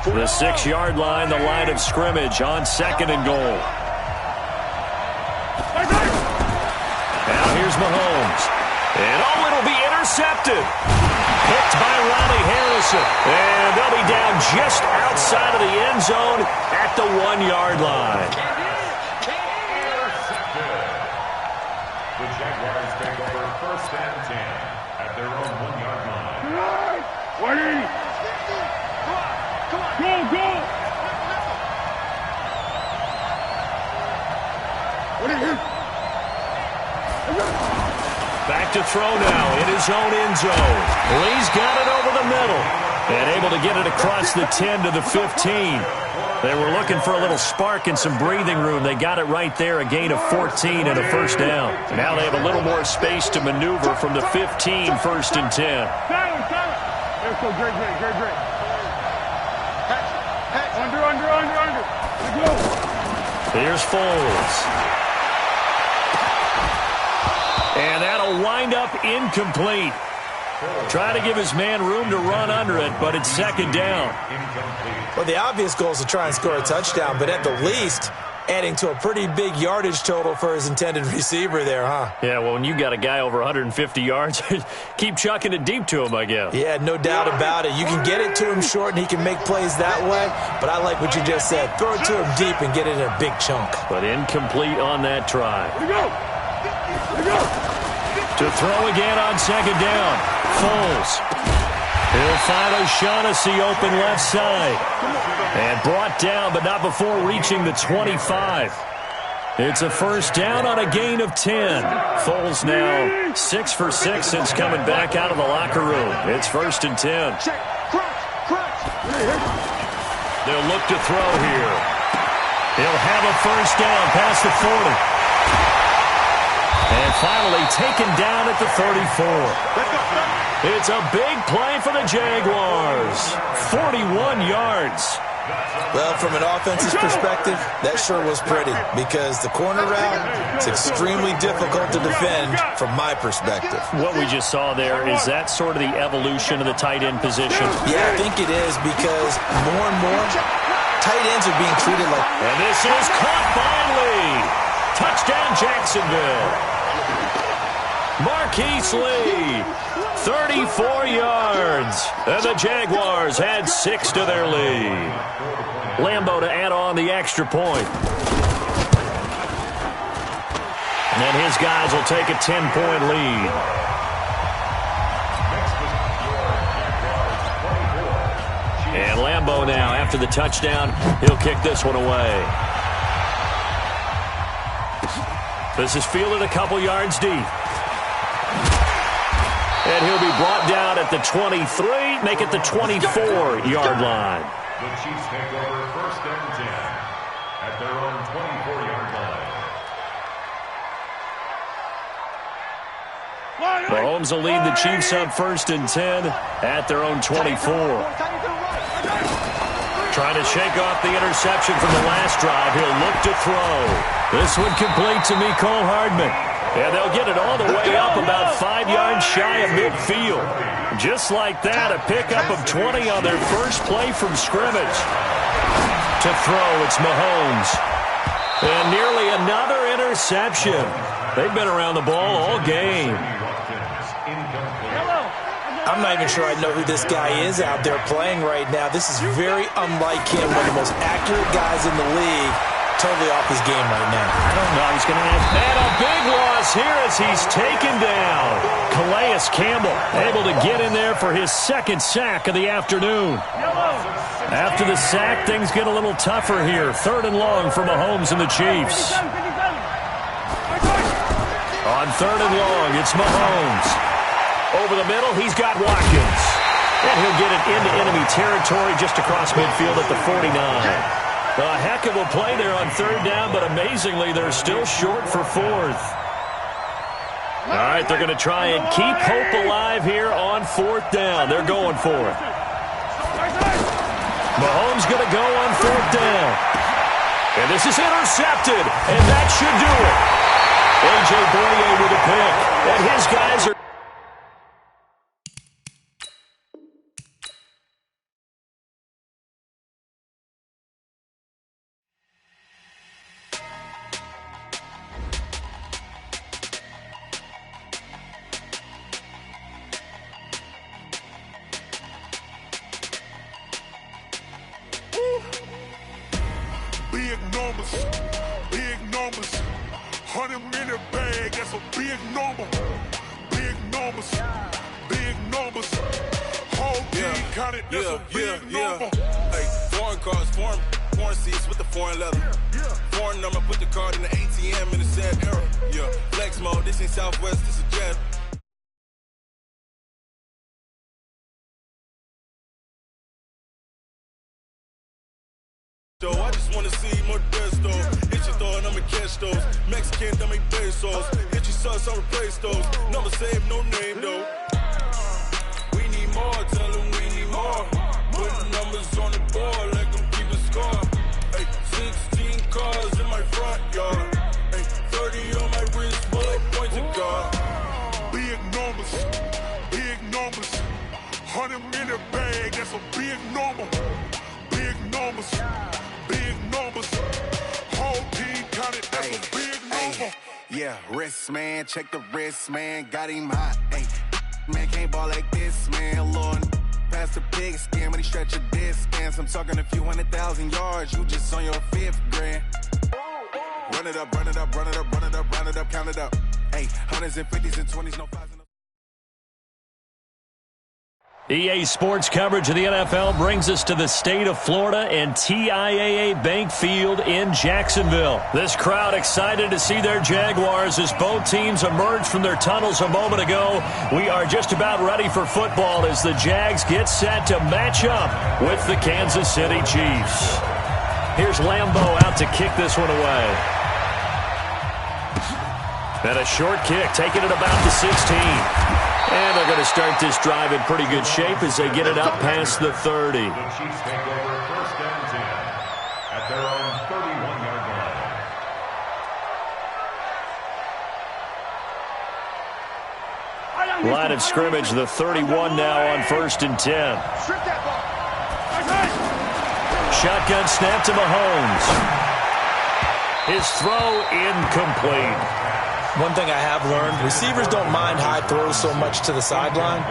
The 6-yard line, the line of scrimmage on 2nd and goal. Now here's Mahomes. And it'll be intercepted. Picked by Ronnie Harrison. And they'll be down just outside of the end zone at the 1-yard line. The Jaguars take over 1st and 10 at their own 1-yard line. 20. Go! Back to throw now in his own end zone. Lee's got it over the middle and able to get it across the 10 to the 15. They were looking for a little spark and some breathing room. They got it right there, a gain of 14 and a 1st down. Now they have a little more space to maneuver from the 15, 1st and 10. Let's go, great. Under. Here's Foles. And that'll wind up incomplete. Try to give his man room to run under it, but it's 2nd down. Well, the obvious goal is to try and score a touchdown, but at the least, adding to a pretty big yardage total for his intended receiver there, huh? Yeah, well, when you got a guy over 150 yards, keep chucking it deep to him, I guess. Yeah, no doubt about it. You can get it to him short, and he can make plays that way, but I like what you just said. Throw it to him deep and get it in a big chunk. But incomplete on that try. To throw again on 2nd down. Foles. He'll find O'Shaughnessy open left side. And brought down, but not before reaching the 25. It's a 1st down on a gain of 10. Foles now 6 for 6 since coming back out of the locker room. It's 1st and 10. They'll look to throw here. He'll have a 1st down past the 40. And finally taken down at the 34. It's a big play for the Jaguars. 41 yards. Well, from an offensive perspective, that sure was pretty because the corner route is extremely difficult to defend from my perspective. What we just saw there, is that sort of the evolution of the tight end position? Yeah, I think it is because more and more tight ends are being treated like... And this is caught by Lee. Touchdown, Jacksonville. Marquise Lee, 34 yards. And the Jaguars had 6 to their lead. Lambeau to add on the extra point. And then his guys will take a 10-point lead. And Lambeau now, after the touchdown, he'll kick this one away. This is fielded a couple yards deep. And he'll be brought down at the 23, make it the 24-yard line. The Chiefs take over 1st and 10 at their own 24-yard line. Mahomes will lead the Chiefs up 1st and 10 at their own 24. Trying to shake off the interception from the last drive. He'll look to throw. This one complete to Mecole Hardman. And they'll get it all the way up about 5 yards shy of midfield. Just like that, a pickup of 20 on their first play from scrimmage. To throw, it's Mahomes. And nearly another interception. They've been around the ball all game. I'm not even sure I know who this guy is out there playing right now. This is very unlike him, one of the most accurate guys in the league. Totally off his game right now. I don't know. He's going to have... And a big loss here as he's taken down. Calais Campbell able to get in there for his 2nd sack of the afternoon. After the sack, things get a little tougher here. 3rd and long for Mahomes and the Chiefs. On 3rd and long, it's Mahomes. Over the middle, he's got Watkins. And he'll get it into enemy territory just across midfield at the 49. A heck of a play there on 3rd down, but amazingly, they're still short for 4th. All right, they're going to try and keep hope alive here on 4th down. They're going for it. Mahomes going to go on 4th down. And this is intercepted, and that should do it. A.J. Boye with a pick, and his guys are... counted, that's a big number. Hey, foreign cars, foreign seats with the foreign leather. Foreign number, put the card in the ATM in the sad era. Yeah, flex mode, this ain't Southwest, this is jet. I just wanna see more Desto. Hit your throw and I'ma catch those. Mexican, that make pesos. Hit your sauce, I'll replace those. Number save, no name though. We need more, tell them we need more. Putting numbers on the board, let them keep a score. Hey, 16 cars in my front yard. Hey, 30 on my wrist, bullet points of God. Big numbers, 100 minute bag, that's a big number. Big numbers. Whole team counted, that's a big number. Yeah, wrist, man, check the wrist, man. Got him hot, ayy. Man, can't ball like this, man. Lord, past the pig skin when he stretch a distance. I'm talking a few 100,000 yards, you just on your 5th grand. Run it up, run it up, run it up, run it up, run it up, count it up. Ayy, 100s and 50s and 20s, no 5s. EA Sports coverage of the NFL brings us to the state of Florida and TIAA Bank Field in Jacksonville. This crowd excited to see their Jaguars as both teams emerged from their tunnels a moment ago. We are just about ready for football as the Jags get set to match up with the Kansas City Chiefs. Here's Lambeau out to kick this one away. And a short kick, taking it about the 16. And they're going to start this drive in pretty good shape as they get it up past the 30. The Chiefs take over 1st and 10 at their own 31-yard line. Line of scrimmage, the 31 now on 1st and 10. Shotgun snap to Mahomes. His throw incomplete. One thing I have learned, receivers don't mind high throws so much to the sideline,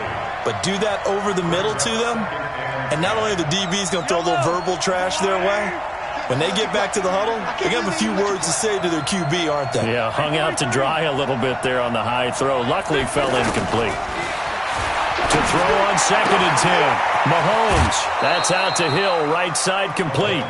but do that over the middle to them, and not only are the DBs going to throw a little verbal trash their way, when they get back to the huddle, they're going to have a few words to say to their QB, aren't they? Yeah, hung out to dry a little bit there on the high throw. Luckily, fell incomplete. To throw on 2nd and 10. Mahomes, that's out to Hill, right side complete.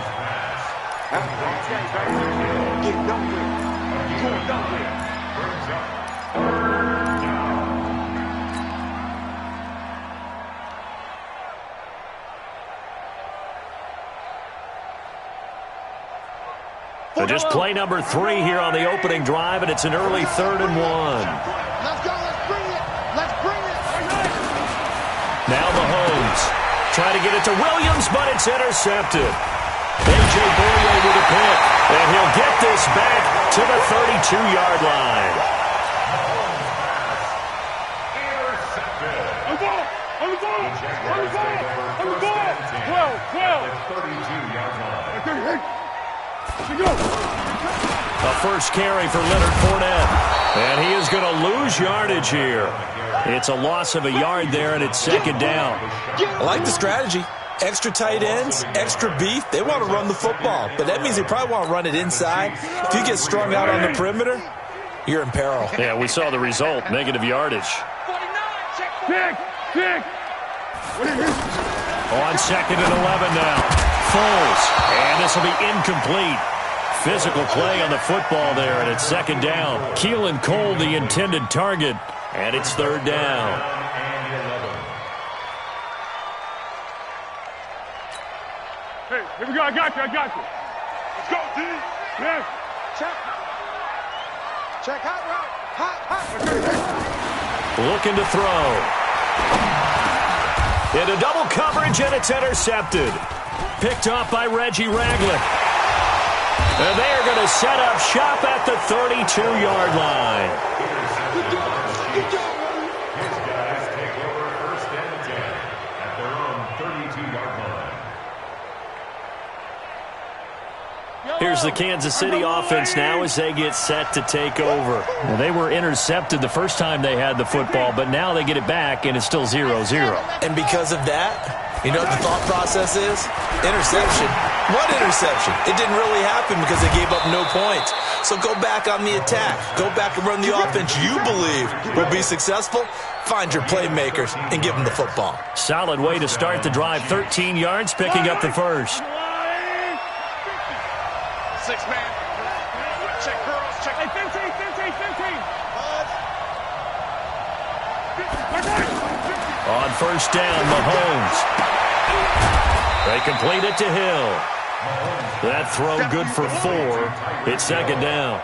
So just play number 3 here on the opening drive, and it's an early 3rd and 1. Let's go, let's bring it, let's bring it. Now Mahomes trying to get it to Williams, but it's intercepted. A.J. Bouye with a pick, and he'll get this back to the 32-yard line. On the ball, on the ball, on the ball, on the ball. 12. 32-yard line. A first carry for Leonard Fournette. And he is going to lose yardage here. It's a loss of a yard there, and it's 2nd down. I like the strategy. Extra tight ends, extra beef. They want to run the football, but that means they probably want to run it inside. If you get strung out on the perimeter, you're in peril. Yeah, we saw the result, negative yardage. Kick. On 2nd and 11 now. Foles, and this will be incomplete. Physical play on the football there, and it's 2nd down. Keelan Cole, the intended target, and it's 3rd down. Hey, here we go, I got you. Let's go, D. Yes. Check, hot route. Looking to throw. Into double coverage, and it's intercepted. Picked off by Reggie Ragland. And they are going to set up shop at the 32-yard line. His guys take over 1st and 10 at their own 32-yard line. Here's the Kansas City offense now as they get set to take over. Well, they were intercepted the first time they had the football, but now they get it back, and it's still 0-0. And because of that, You know what the thought process is? Interception. What interception? It didn't really happen because they gave up no points. So go back on the attack. Go back and run the offense you believe will be successful. Find your playmakers and give them the football. Solid way to start the drive. 13 yards, picking up the first. 6-man. Check girls. Check. Hey, 15. On first down, Mahomes. They complete it to Hill. That throw good for 4. It's second down.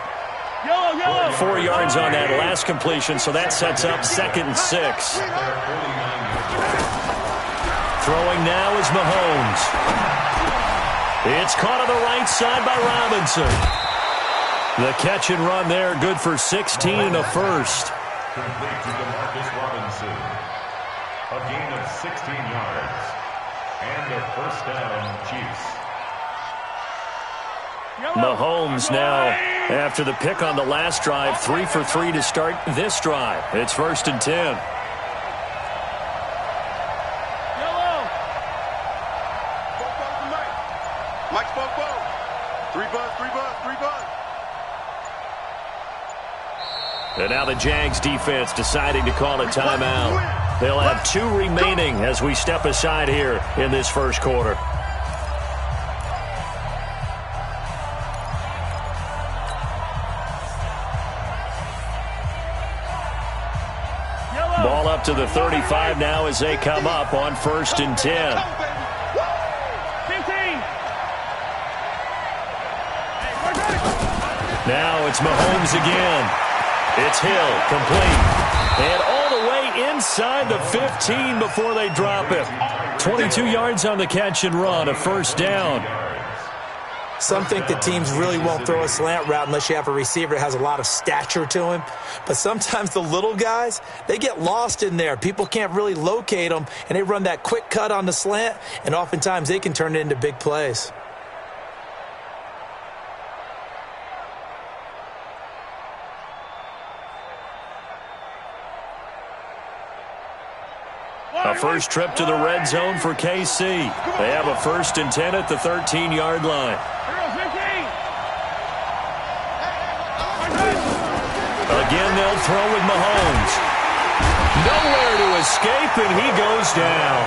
4 yards on that last completion, so that sets up 2nd and 6. Throwing now is Mahomes. It's caught on the right side by Robinson. The catch and run there, good for 16 and a first. Complete to Demarcus Robinson. A gain of 16 yards. And a first down, Chiefs. Mahomes now, after the pick on the last drive, 3 for 3 to start this drive. It's 1st and 10. Mike Spoke. 3 buzz. And now the Jags defense deciding to call a timeout. They'll have 2 remaining as we step aside here in this first quarter. Ball up to the 35 now as they come up on 1st and 10. 15. Now it's Mahomes again. It's Hill, complete. And all the way inside the 15 before they drop it. 22 yards on the catch and run, a first down. Some think that teams really won't throw a slant route unless you have a receiver that has a lot of stature to him. But sometimes the little guys, they get lost in there. People can't really locate them, and they run that quick cut on the slant, and oftentimes they can turn it into big plays. A first trip to the red zone for KC. They have a 1st and 10 at the 13-yard line. Again, they'll throw with Mahomes. Nowhere to escape, and he goes down.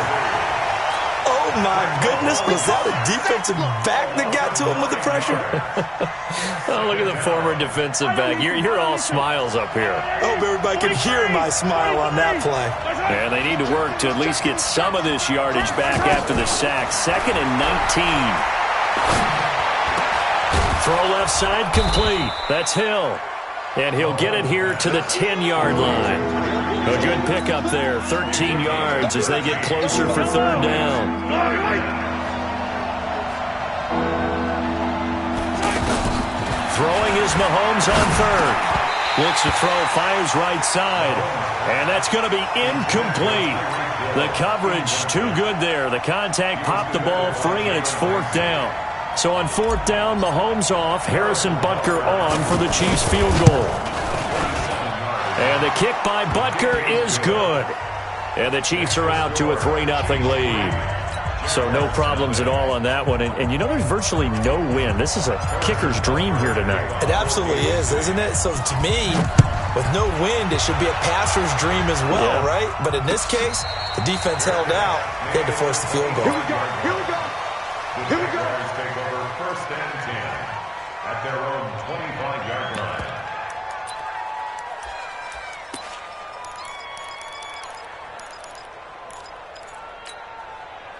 Oh, my goodness. Was that a defensive back that got to him with the pressure? Oh, look at the former defensive back. You're all smiles up here. I hope everybody can hear my smile on that play. And they need to work to at least get some of this yardage back after the sack. 2nd and 19. Throw left side complete. That's Hill. And he'll get it here to the 10-yard line. A good pickup there, 13 yards as they get closer for 3rd down. Throwing is Mahomes on 3rd. Looks to throw, fires right side. And that's going to be incomplete. The coverage too good there. The contact popped the ball free, and it's 4th down. So on 4th down, Mahomes off, Harrison Butker on for the Chiefs field goal. And the kick by Butker is good. And the Chiefs are out to a 3-0 lead. So no problems at all on that one. And you know there's virtually no win. This is a kicker's dream here tonight. It absolutely is, isn't it? So to me, with no wind, it should be a passer's dream as well, right? But in this case, the defense held out. They had to force the field goal. Here we go. The Jaguars take over 1st and 10 at their own 25-yard line.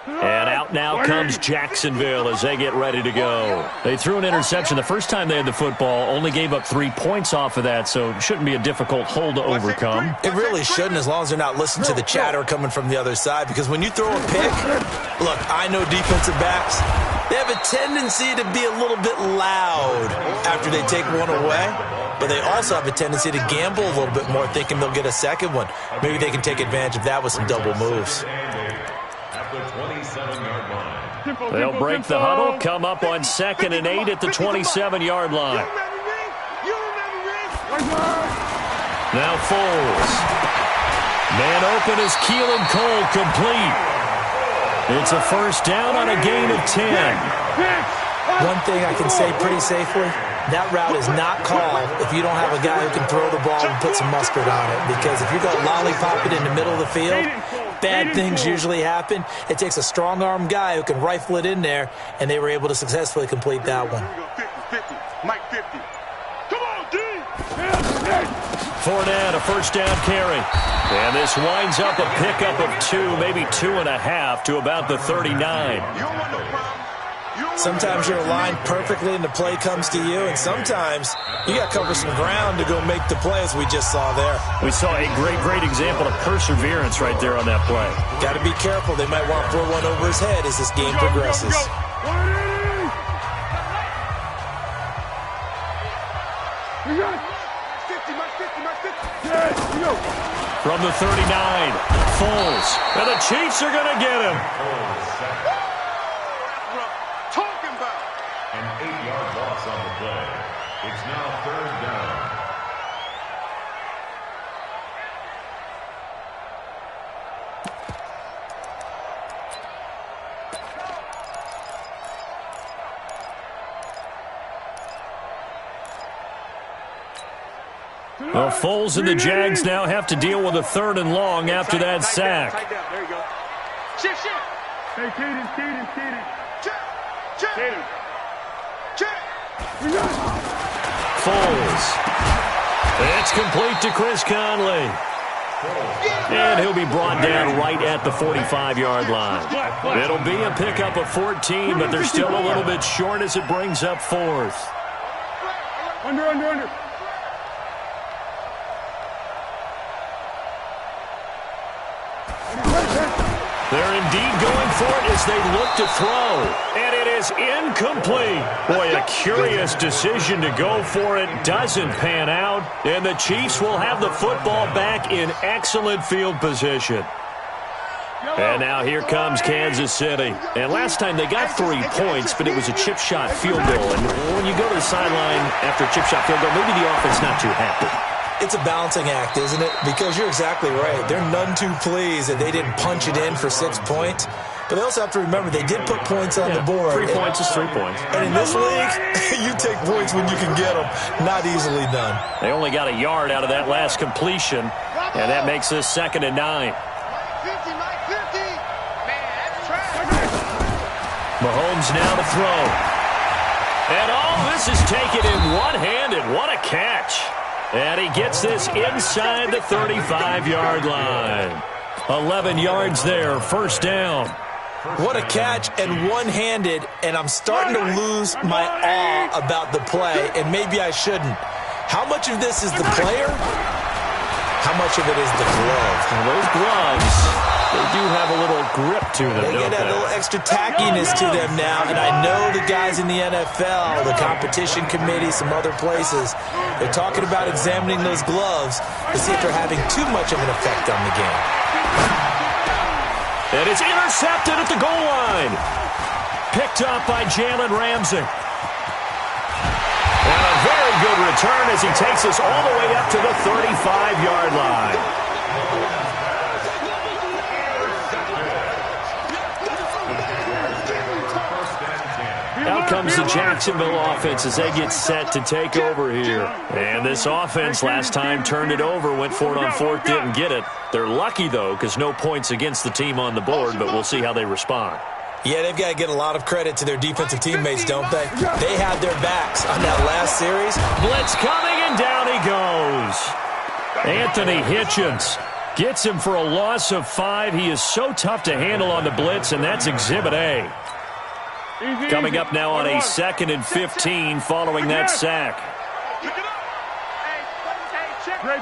And out now comes Jacksonville as they get ready to go. They threw an interception the first time they had the football, only gave up 3 points off of that, so it shouldn't be a difficult hole to overcome. It really shouldn't, as long as they're not listening to the chatter coming from the other side, because when you throw a pick, look, I know defensive backs, they have a tendency to be a little bit loud after they take one away, but they also have a tendency to gamble a little bit more, thinking they'll get a second one. Maybe they can take advantage of that with some double moves. At the 27-yard line. They'll break the huddle, come up on 2nd and 8 at the 27-yard line. Now Foles. Man open is Keelan Cole, complete. It's a first down on a gain of 10. One thing I can say pretty safely, that route is not called if you don't have a guy who can throw the ball and put some mustard on it. Because if you're going to lollipop it in the middle of the field, bad things usually happen. It takes a strong-arm guy who can rifle it in there, and they were able to successfully complete that one. 50, Mike 50. Come on, D! Fournette, a first down carry. And this winds up a pickup of 2, maybe 2.5 to about the 39. Sometimes you're aligned perfectly and the play comes to you, and sometimes you got to cover some ground to go make the play, as we just saw there. We saw a great example of perseverance right there on that play. Got to be careful. They might want to throw one over his head as this game progresses. From the 39, Foles. And the Chiefs are going to get him. Talking about An 8-yard loss on the play. It's now third down. Well, Foles and the Jags now have to deal with a 3rd and long after that sack. There you go. Shift. Hey, Kaden. Check. Foles. It's complete to Chris Conley. And he'll be brought down right at the 45-yard line. It'll be a pickup of 14, but they're still a little bit short as it brings up 4th. Under. They're indeed going for it as they look to throw. And it is incomplete. Boy, a curious decision to go for it. Doesn't pan out. And the Chiefs will have the football back in excellent field position. And now here comes Kansas City. And last time they got 3 points, but it was a chip shot field goal. And when you go to the sideline after a chip shot field goal, maybe the offense not too happy. It's a balancing act, isn't it? Because you're exactly right. They're none too pleased that they didn't punch it in for 6 points. But they also have to remember they did put points on the board. 3 points is 3 points. And in this league, you take points when you can get them. Not easily done. They only got a yard out of that last completion, and that makes this 2nd and 9. Mahomes now to throw. And all this is taken in one-handed. What a catch. And he gets this inside the 35-yard line. 11 yards there, first down. What a catch, and one-handed, and I'm starting to lose my awe about the play, and maybe I shouldn't. How much of this is the player? How much of it is the glove? And those gloves, they do have a little grip to them, They get a little extra tackiness to them now, and I know the guys in the NFL, the competition committee, some other places, they're talking about examining those gloves to see if they're having too much of an effect on the game. And it's intercepted at the goal line. Picked up by Jalen Ramsey. And a very good return as he takes us all the way up to the 35-yard line. Out comes the Jacksonville offense as they get set to take over here. And this offense last time turned it over, went for it on 4th, didn't get it. They're lucky, though, because no points against the team on the board, but we'll see how they respond. Yeah, they've got to get a lot of credit to their defensive teammates, don't they? They had their backs on that last series. Blitz coming, and down he goes. Anthony Hitchens gets him for a loss of 5. He is so tough to handle on the blitz, and that's Exhibit A. Coming up now on a 2nd and 15 following that sack. Great.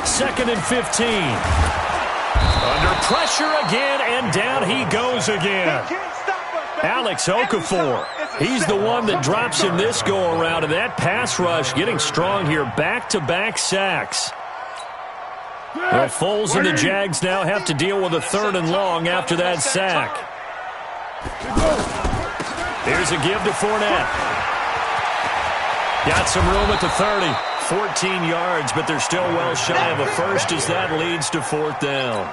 2nd and 15. Under pressure again, and down he goes again. Alex Okafor, he's the one that drops him this go-around, and that pass rush getting strong here. Back-to-back sacks. Well, Foles and the Jags now have to deal with a 3rd and long after that sack. Here's a give to Fournette. Got some room at the 30. 14 yards, but they're still well shy of a first as that leads to 4th down.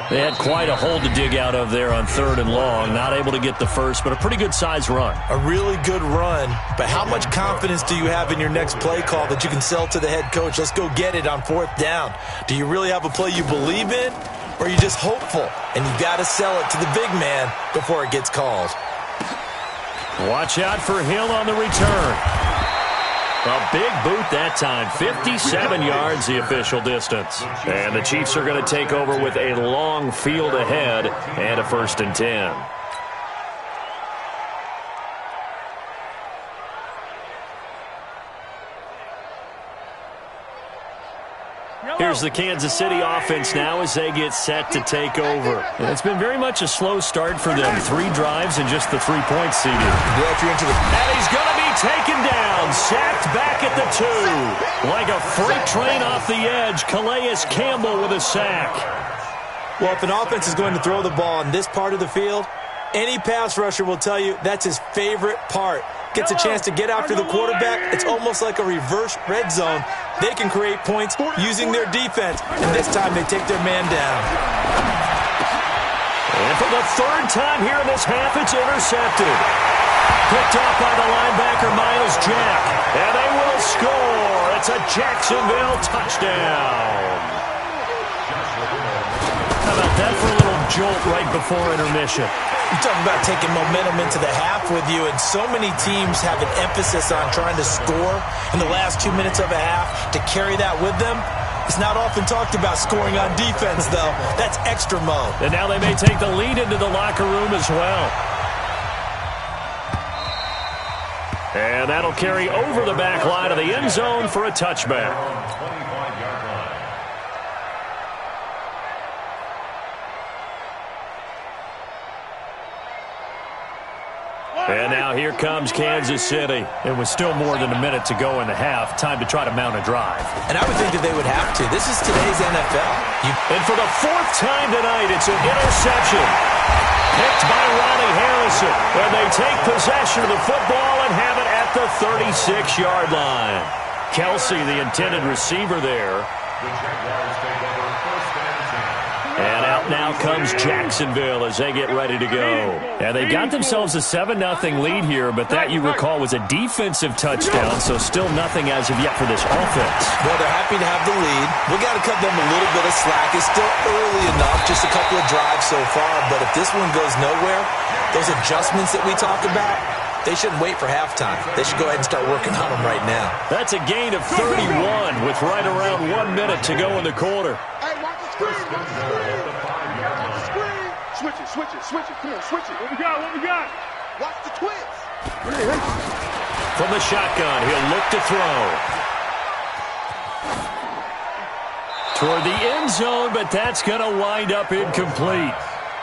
They had quite a hole to dig out of there on 3rd and long. Not able to get the first, but a pretty good-sized run. A really good run, but how much confidence do you have in your next play call that you can sell to the head coach? Let's go get it on 4th down. Do you really have a play you believe in, or are you just hopeful? And you got to sell it to the big man before it gets called. Watch out for Hill on the return. A big boot that time. 57 yards the official distance. And the Chiefs are going to take over with a long field ahead and a 1st and 10. Here's the Kansas City offense now as they get set to take over. And it's been very much a slow start for them. 3 drives and just the 3 points seeded. And he's going to be taken down. Sacked back at the 2. Like a freight train off the edge. Calais Campbell with a sack. Well, if an offense is going to throw the ball in this part of the field, any pass rusher will tell you that's his favorite part. Gets a chance to get after the quarterback. It's almost like a reverse red zone. They can create points using their defense, and this time they take their man down. And for the 3rd time here in this half, it's intercepted. Picked off by the linebacker, Miles Jack. And they will score. It's a Jacksonville touchdown. How about that for a little jolt right before intermission? You talk about taking momentum into the half with you, and so many teams have an emphasis on trying to score in the last 2 minutes of a half to carry that with them. It's not often talked about scoring on defense, though. That's extra mode. And now they may take the lead into the locker room as well. And that'll carry over the back line of the end zone for a touchback. And now here comes Kansas City. It was still more than a minute to go in the half. Time to try to mount a drive. And I would think that they would have to. This is today's NFL. And for the 4th time tonight, it's an interception. Picked by Ronnie Harrison. And they take possession of the football and have it at the 36-yard line. Kelsey, the intended receiver there. The Jaguars take over 1st and 10. And out now comes Jacksonville as they get ready to go. And they got themselves a 7-0 lead here, but that, you recall, was a defensive touchdown, so still nothing as of yet for this offense. Well, they're happy to have the lead. We got to cut them a little bit of slack. It's still early enough, just a couple of drives so far, but if this one goes nowhere, those adjustments that we talked about, they shouldn't wait for halftime. They should go ahead and start working on them right now. That's a gain of 31 with right around 1 minute to go in the quarter. Hey, watch the screen. Watch the screen. Switch it, switch it, switch it. Come on, switch it. What we got? What we got? Watch the twist. From the shotgun, he'll look to throw. Toward the end zone, but that's going to wind up incomplete.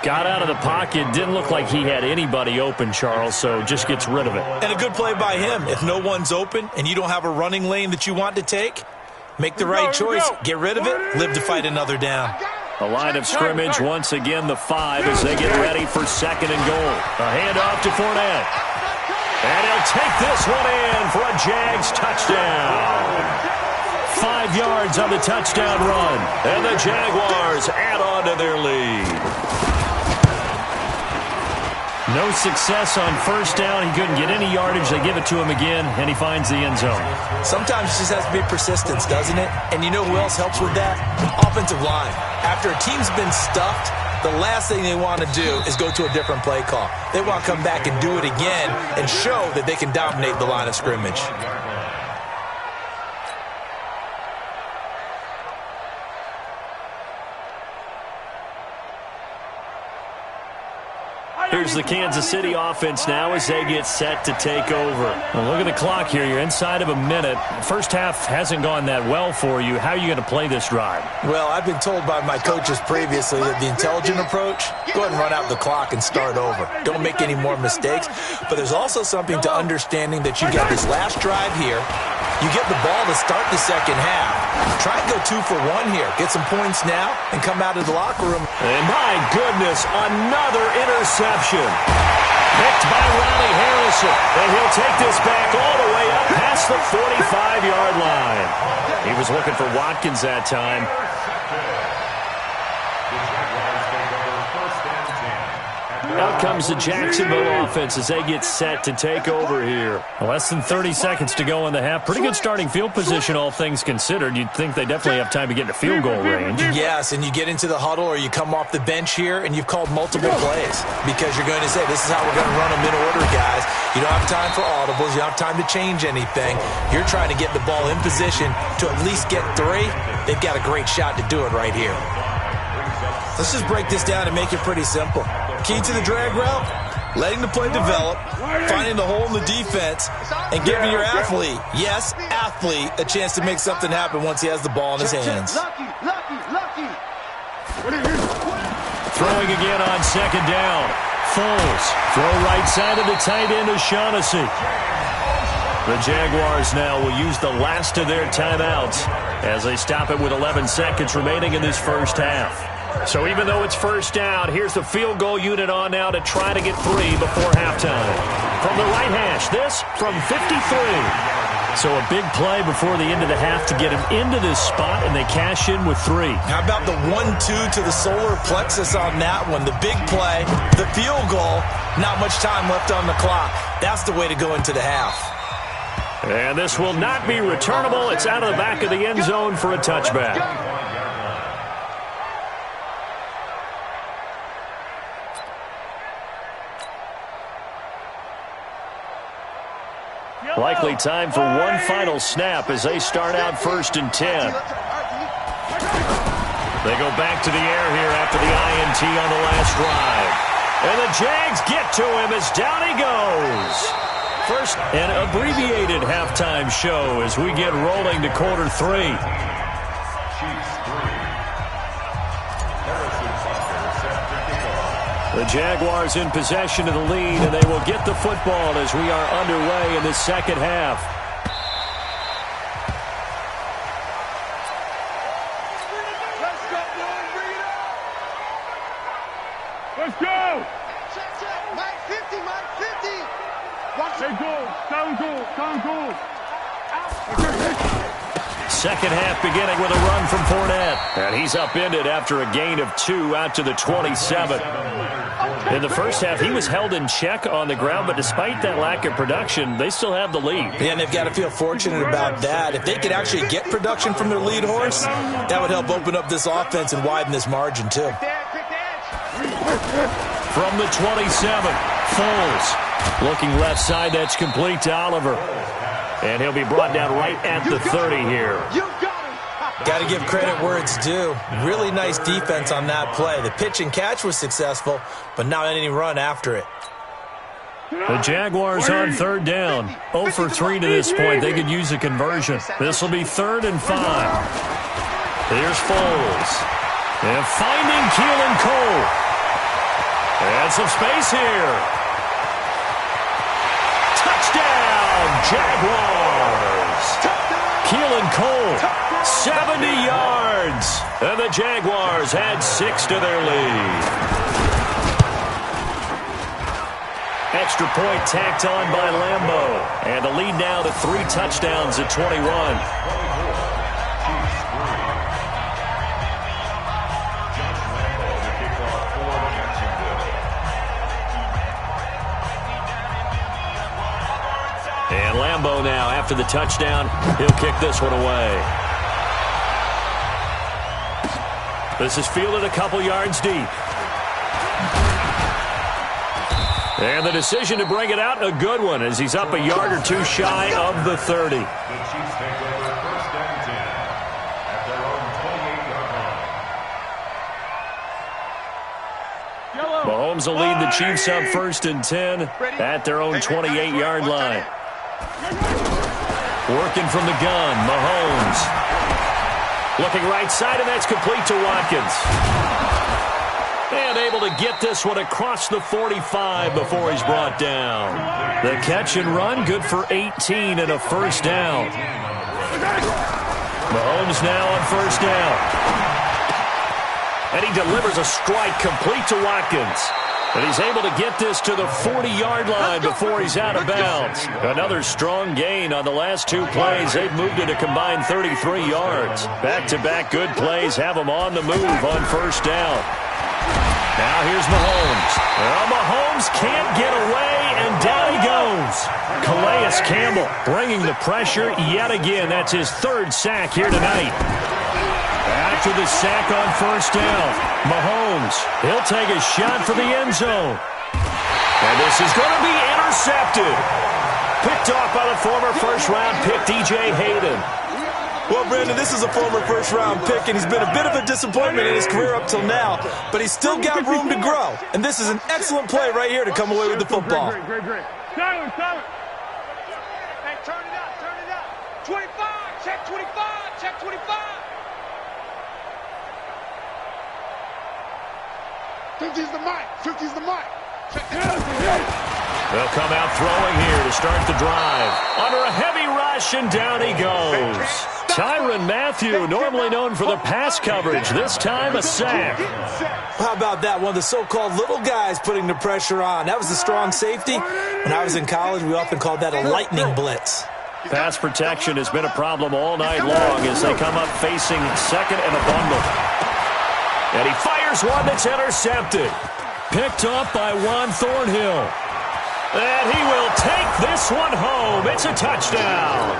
Got out of the pocket. Didn't look like he had anybody open, Charles, so just gets rid of it. And a good play by him. If no one's open and you don't have a running lane that you want to take, make the right choice. Get rid of it. Live to fight another down. A line of scrimmage, once again the 5 as they get ready for 2nd and goal. A handoff to Fournette. And he'll take this one in for a Jags touchdown. 5 yards on the touchdown run. And the Jaguars add on to their lead. No success on 1st down. He couldn't get any yardage. They give it to him again, and he finds the end zone. Sometimes it just has to be persistence, doesn't it? And you know who else helps with that? Offensive line. After a team's been stuffed, the last thing they want to do is go to a different play call. They want to come back and do it again and show that they can dominate the line of scrimmage. Here's the Kansas City offense now as they get set to take over. Well, look at the clock here. You're inside of a minute. First half hasn't gone that well for you. How are you going to play this drive? Well, I've been told by my coaches previously that the intelligent approach, go ahead and run out the clock and start over. Don't make any more mistakes. But there's also something to understanding that you got this last drive here. You get the ball to start the second half. Try and go 2 for 1 here. Get some points now and come out of the locker room. And my goodness, another interception. Picked by Ronnie Harrison. And he'll take this back all the way up past the 45-yard line. He was looking for Watkins that time. The Jaguars Out comes the Jacksonville offense as they get set to take over here. Less than 30 seconds to go in the half. Pretty good starting field position, all things considered. You'd think they definitely have time to get into field goal range. Yes, and you get into the huddle or you come off the bench here and you've called multiple plays because you're going to say, this is how we're going to run them in order, guys. You don't have time for audibles. You don't have time to change anything. You're trying to get the ball in position to at least get 3. They've got a great shot to do it right here. Let's just break this down and make it pretty simple. Key to the drag route, letting the play develop, finding the hole in the defense, and giving your athlete, yes, athlete, a chance to make something happen once he has the ball in his hands. Throwing again on second down. Foles. Throw right side of the tight end O'Shaughnessy. The Jaguars now will use the last of their timeouts as they stop it with 11 seconds remaining in this first half. So even though it's first down, here's the field goal unit on now to try to get 3 before halftime. From the right hash, this from 53. So a big play before the end of the half to get him into this spot, and they cash in with 3. How about the 1-2 to the solar plexus on that one? The big play, the field goal, not much time left on the clock. That's the way to go into the half. And this will not be returnable. It's out of the back of the end zone for a touchback. Likely time for one final snap as they start out 1st and 10. They go back to the air here after the INT on the last drive. And the Jags get to him as down he goes. First, an abbreviated halftime show as we get rolling to quarter 3. The Jaguars in possession of the lead, and they will get the football as we are underway in the second half. Let's go! Mike 50, Mike 50! Hey, go! Second half beginning with a run from Fournette. And he's upended after a gain of 2 out to the 27. In the first half, he was held in check on the ground, but despite that lack of production, they still have the lead. Yeah, and they've got to feel fortunate about that. If they could actually get production from their lead horse, that would help open up this offense and widen this margin, too. From the 27, Foles. Looking left side, that's complete to Oliver. And he'll be brought down right at the 30 here. Got to give credit where it's due. Really nice defense on that play. The pitch and catch was successful, but not any run after it. The Jaguars on 3rd down. 0 for 3 to this point. They could use a conversion. This will be 3rd and 5. Here's Foles. And finding Keelan Cole. And some space here. Touchdown, Jaguars. Keelan Cole. 70 yards. And the Jaguars add 6 to their lead. Extra point tacked on by Lambeau. And the lead now to 3 touchdowns at 21. And Lambeau now, after the touchdown, he'll kick this one away. This is fielded a couple yards deep. And the decision to bring it out, a good one, as he's up a yard or 2 shy of the 30. The Chiefs take over 1st and 10 at their own 28-yard line. Mahomes will lead the Chiefs up 1st and 10 at their own 28-yard line. Working from the gun, Mahomes. Looking right side, and that's complete to Watkins. And able to get this one across the 45 before he's brought down. The catch and run, good for 18 and a 1st down. Mahomes now on 1st down. And he delivers a strike complete to Watkins. And he's able to get this to the 40-yard line before he's out of bounds. Another strong gain on the last 2 plays. They've moved it a combined 33 yards. Back-to-back good plays have them on the move on 1st down. Now here's Mahomes. Well, Mahomes can't get away, and down he goes. Calais Campbell bringing the pressure yet again. That's his third sack here tonight. After the sack on first down, Mahomes, he'll take a shot for the end zone. And this is going to be intercepted. Picked off by the former first-round pick, DJ Hayden. Well, Brandon, this is a former first-round pick, and he's been a bit of a disappointment in his career up till now, but he's still got room to grow. And this is an excellent play right here to come away with the football. Great. Silent. Hey, turn it up. 25, check 25. 50's the mic. They'll come out throwing here to start the drive. Under a heavy rush, and down he goes. Tyrann Mathieu, normally known for the pass coverage, this time a sack. How about that? One of the so-called little guys putting the pressure on. That was the strong safety. When I was in college, we often called that a lightning blitz. Pass protection has been a problem all night long as they come up facing second and a bundle. And he fires one that's intercepted. Picked off by Juan Thornhill. And he will take this one home. It's a touchdown.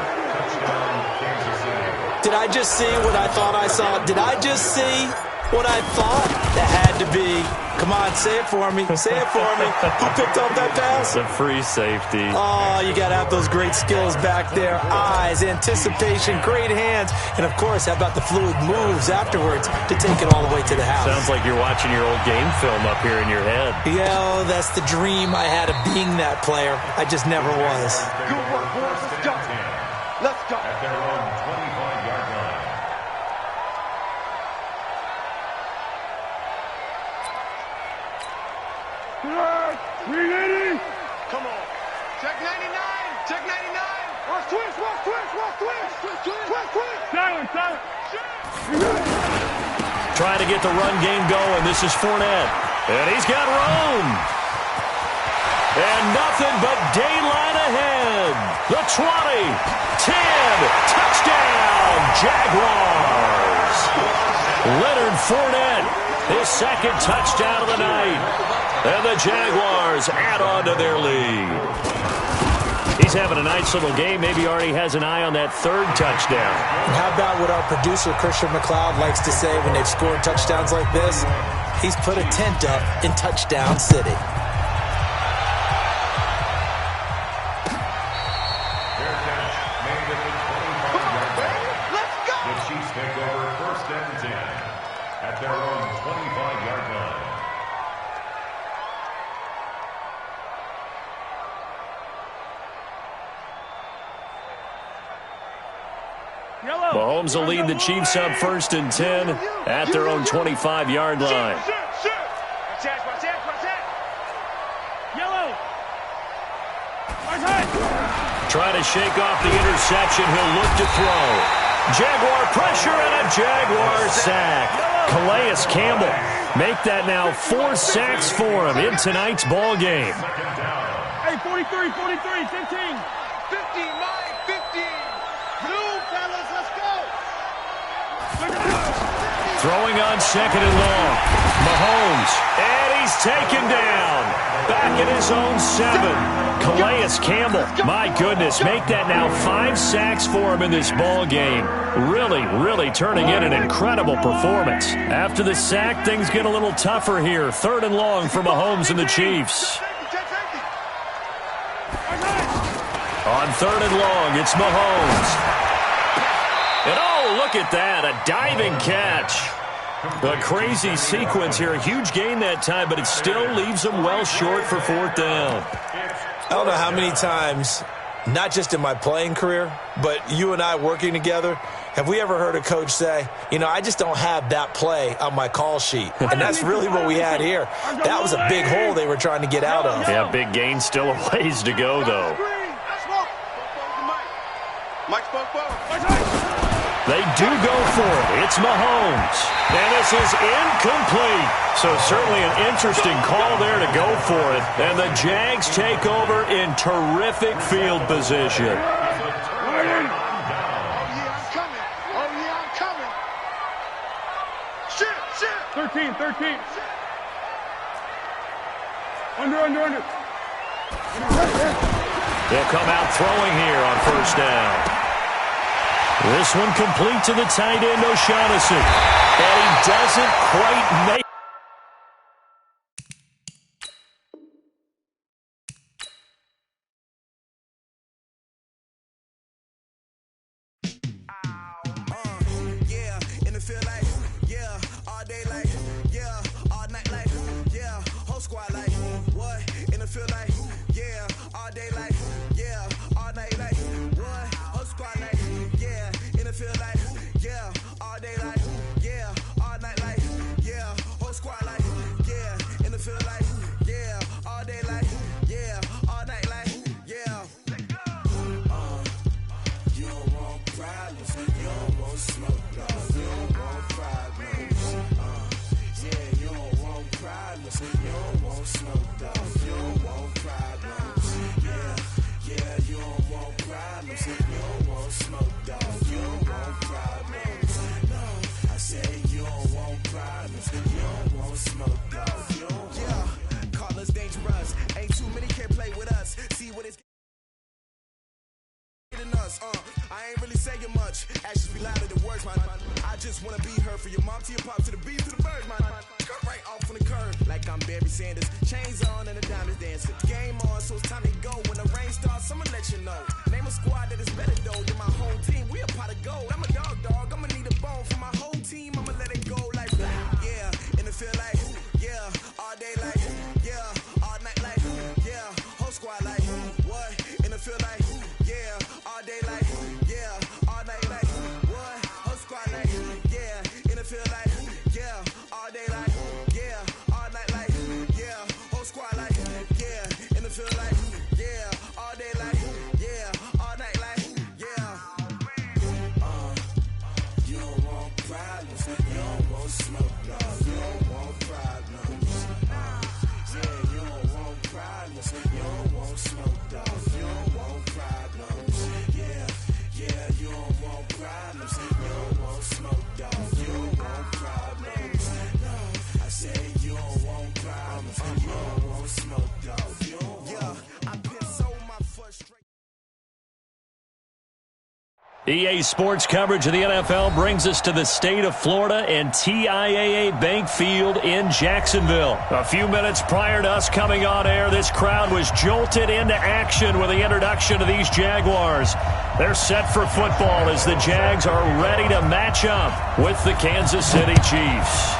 Did I just see what I thought I saw? Did I just see what I thought? That had to be. Come on, say it for me. Say it for me. Who picked up that pass? The free safety. Oh, you got to have those great skills back there. Eyes, anticipation, great hands. And, of course, how about the fluid moves afterwards to take it all the way to the house? Sounds like you're watching your old game film up here in your head. Yeah, that's the dream I had of being that player. I just never was. Good work, boys. Let's go. At their own 25-yard line. Come on. Check 99. Watch twist. Silent. Trying to get the run game going. This is Fournette. And he's got room. And nothing but daylight ahead. The 20, 10, touchdown, Jaguars. Leonard Fournette, his second touchdown of the night. And the Jaguars add on to their lead. He's having a nice little game. Maybe already has an eye on that third touchdown. And how about what our producer, Christian McLeod, likes to say when they've scored touchdowns like this? He's put a tent up in Touchdown City. Let's go. The Chiefs take over first and 10 at their own 25-yard line. Mahomes will lead the Chiefs up first and 10 at their own 25-yard line. Yellow. Trying to shake off the interception. He'll look to throw. Jaguar pressure and a Jaguar sack. Calais Campbell make that now 4 sacks for him in tonight's ball game. Hey, 43, 15. 15, Mike, 15. Blue, fellas, let's go. Throwing on second and long. Mahomes, and he's taken down. Back in his own 7. Calais Campbell, my goodness, make that now 5 sacks for him in this ball game. Really turning in an incredible performance. After the sack, things get a little tougher here. 3rd and long for Mahomes and the Chiefs. On 3rd and long, it's Mahomes. And oh, look at that, a diving catch. A crazy sequence here. A huge gain that time, but it still leaves them well short for 4th down. I don't know how many times, not just in my playing career, but you and I working together, have we ever heard a coach say, you know, I just don't have that play on my call sheet. And that's really what we had here. That was a big hole they were trying to get out of. Yeah, big gain, still a ways to go, though. They do go for it. It's Mahomes. And this is incomplete. So certainly an interesting call there to go for it. And the Jags take over in terrific field position. Oh, yeah, I'm coming. Shit. 13. Under. They'll come out throwing here on first down. This one complete to the tight end, O'Shaughnessy. And he doesn't quite make it. I ain't really saying much. Actions be louder than words, man. I just wanna be heard from your mom to your pop to the beat to the birds, man. Skirt right off on the curb, like I'm Barry Sanders. Chains on and the diamonds dancing. Game on, so it's time to go. When the rain starts, I'ma let you know. Name a squad that is better though than my home team. We a pot of gold. I'm a dog. I'ma need a bone for my whole team. I'ma let it go like yeah. In the field like yeah. All day like yeah. All night like yeah. Whole squad like what? In the field like yeah. All day like yeah. All night like what? Whole squad like yeah. In the field like yeah. All day like yeah. All night like yeah. Whole squad like yeah. In the field like yeah. All day like yeah. All night like yeah. You don't want problems. You don't want smoke, dog. You don't want problems. Yeah, you don't want problems. You don't want smoke, dog. You don't want problems. Yeah, you don't want problems. You don't want smoke, dog. You don't want problems. No, I say you don't want problems. You don't want smoke, dog. You don't want. I've been so my frustration. EA Sports coverage of the NFL brings us to the state of Florida and TIAA Bank Field in Jacksonville. A few minutes prior to us coming on air, this crowd was jolted into action with the introduction of these Jaguars. They're set for football as the Jags are ready to match up with the Kansas City Chiefs.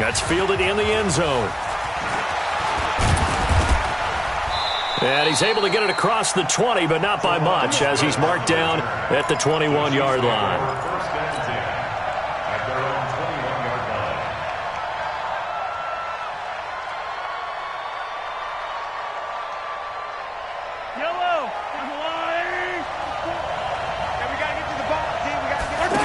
That's fielded in the end zone. And he's able to get it across the 20, but not by much, as he's marked down at the 21-yard line. First and 10 at their own 21-yard line. Yellow. And we got to get to the ball, team. We got to get to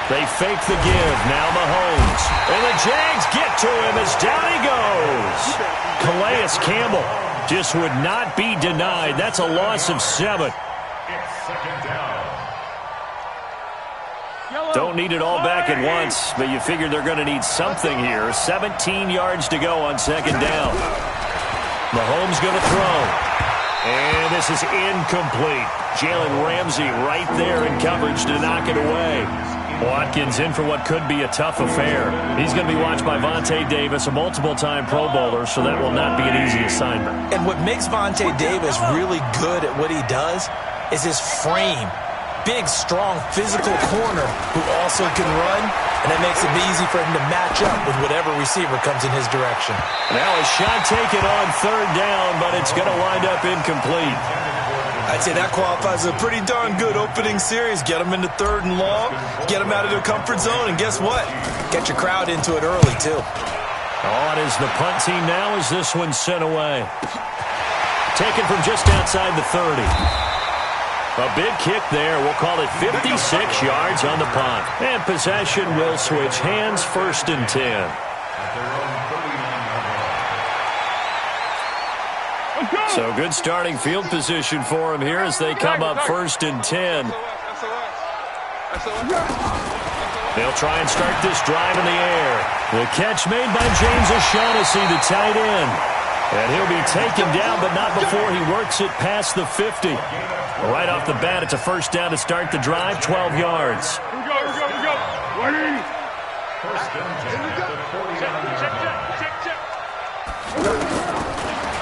They fake the give. Now Mahomes. And the Jags get to him as down he goes. Calais Campbell just would not be denied. That's a loss of 7. It's second down. Don't need it all back at once, but you figure they're going to need something here. 17 yards to go on second down. Mahomes going to throw. And this is incomplete. Jalen Ramsey right there in coverage to knock it away. Watkins in for what could be a tough affair. He's going to be watched by Vontae Davis, a multiple-time Pro Bowler, so that will not be an easy assignment. And what makes Vontae Davis really good at what he does is his frame. Big, strong, physical corner who also can run, and that makes it easy for him to match up with whatever receiver comes in his direction. Now a shot taken on third down, but it's going to wind up incomplete. I'd say that qualifies as a pretty darn good opening series. Get them into third and long, get them out of their comfort zone, and guess what? Get your crowd into it early, too. On is the punt team now as this one's sent away. Taken from just outside the 30. A big kick there. We'll call it 56 yards on the punt. And possession will switch hands, first and 10. So good starting field position for him here as they come up first and 10. They'll try and start this drive in the air. The catch made by James O'Shaughnessy, the tight end. And he'll be taken down, but not before he works it past the 50. Right off the bat, it's a first down to start the drive, 12 yards. Here we go. Ready? First and 10 at the 40-yard line. Check.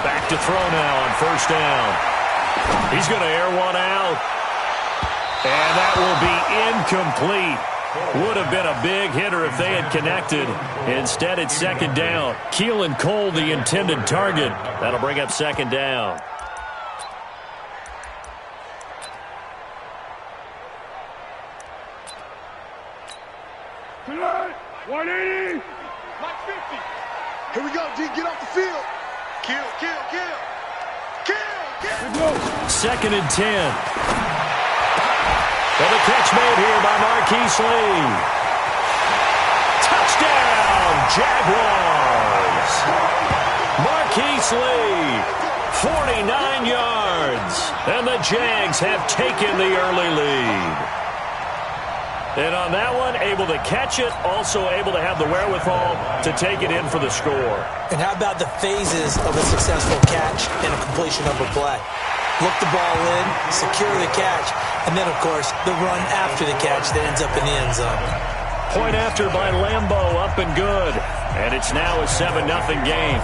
Back to throw now on first down. He's going to air one out. And that will be incomplete. Would have been a big hitter if they had connected. Instead, it's second down. Keelan Cole, the intended target. That'll bring up second down. Tonight, 180. Mike 50. Here we go, D. Get off the field. Kill. Second and 10. And the catch made here by Marquise Lee. Touchdown, Jaguars. Marquise Lee, 49 yards. And the Jags have taken the early lead. And on that one, able to catch it, also able to have the wherewithal to take it in for the score. And how about the phases of a successful catch and a completion of a play? Look the ball in, secure the catch, and then, of course, the run after the catch that ends up in the end zone. Point after by Lambo, up and good. And it's now a 7-0 game.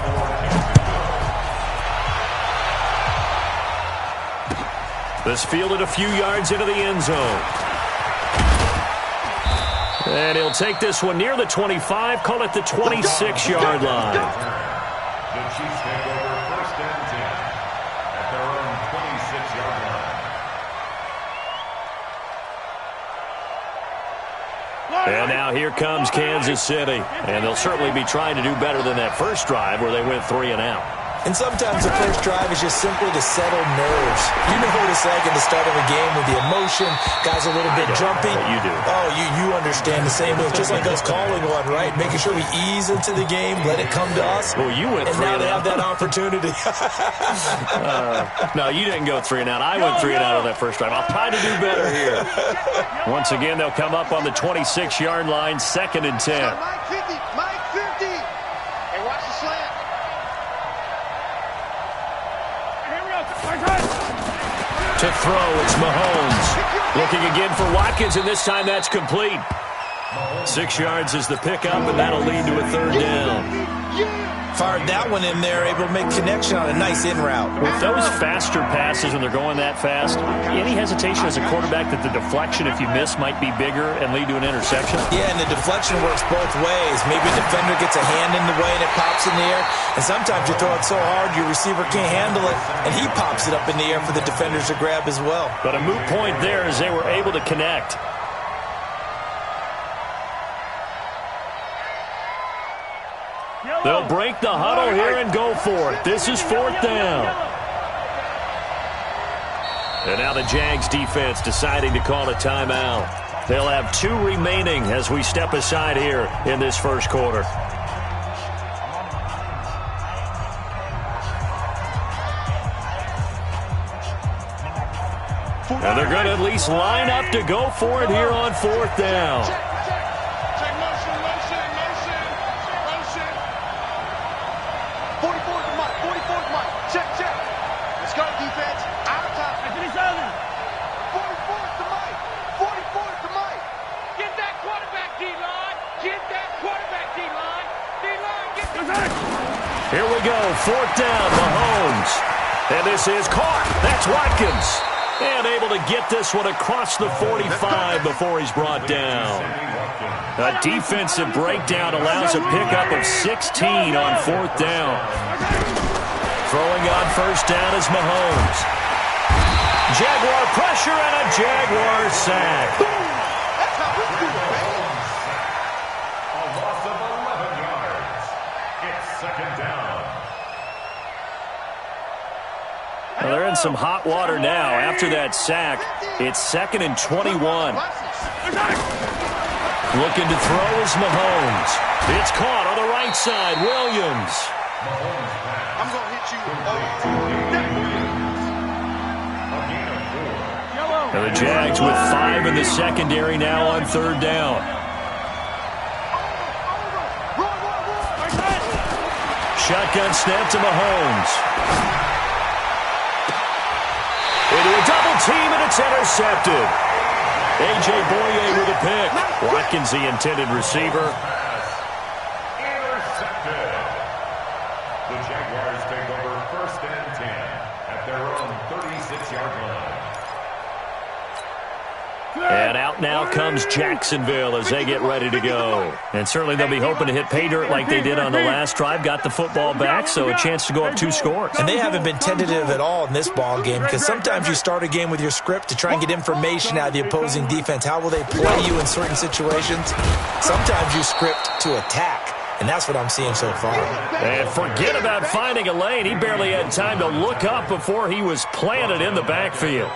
This fielded a few yards into the end zone. And he'll take this one near the 25, call it the 26-yard line. The Chiefs take over first and 10 at their own 26-yard line. And now here comes Kansas City. And they'll certainly be trying to do better than that first drive where they went 3 and out. And sometimes the first drive is just simply to settle nerves. You know what it's like at the start of a game with the emotion, guys a little bit jumpy. You do. Oh, you understand the same way. It's just like us calling one, right? Making sure we ease into the game, let it come to us. Well, you went 3 and now they out. have that opportunity. No, you didn't go 3 and out. I went 3 and out on that first drive. I'll try to do better here. Once again, they'll come up on the 26-yard line, second and 10. Mike 50. Hey, watch the slant. To throw, it's Mahomes. Looking again for Watkins, and this time that's complete. 6 yards is the pickup, and that'll lead to a third down. Fired that one in there, able to make connection on a nice in route. With those faster passes when they're going that fast, any hesitation as a quarterback that the deflection, if you miss, might be bigger and lead to an interception? Yeah, and the deflection works both ways. Maybe a defender gets a hand in the way and it pops in the air. And sometimes you throw it so hard your receiver can't handle it, and he pops it up in the air for the defenders to grab as well. But a moot point there as they were able to connect. They'll break the huddle here and go for it. This is fourth down. And now the Jags defense deciding to call a timeout. They'll have 2 remaining as we step aside here in this first quarter. And they're going to at least line up to go for it here on fourth down. Check motion. 44 to Mike. Check. Let's go, defense. Out of time. 44 to Mike. Get that quarterback, D-line. D-line, get the... Here we go, fourth down, Mahomes. And this is caught. That's Watkins. And able to get this one across the 45 before he's brought down. A defensive breakdown allows a pickup of 16 on fourth down. Throwing on first down is Mahomes. Jaguar pressure and a Jaguar sack. That's how we do it, man. A loss of 11 yards. It's second down. Well, they're in some hot water now. After that sack, it's second and 21. Looking to throw is Mahomes. It's caught on the right side. Williams. I'm going to hit you. A gain of 4. And the Jags with 5 in the secondary now on third down. Shotgun snap to Mahomes. Into a double team, and it's intercepted. A.J. Boye with a pick. Watkins, the intended receiver. Intercepted. The Jaguars take over 1st and 10 at their own 36-yard line. And out now comes Jacksonville as they get ready to go. And certainly they'll be hoping to hit pay dirt like they did on the last drive. Got the football back, so a chance to go up 2 scores. And they haven't been tentative at all in this ball game, because sometimes you start a game with your script to try and get information out of the opposing defense. How will they play you in certain situations? Sometimes you script to attack. And that's what I'm seeing so far. And forget about finding a lane. He barely had time to look up before he was planted in the backfield.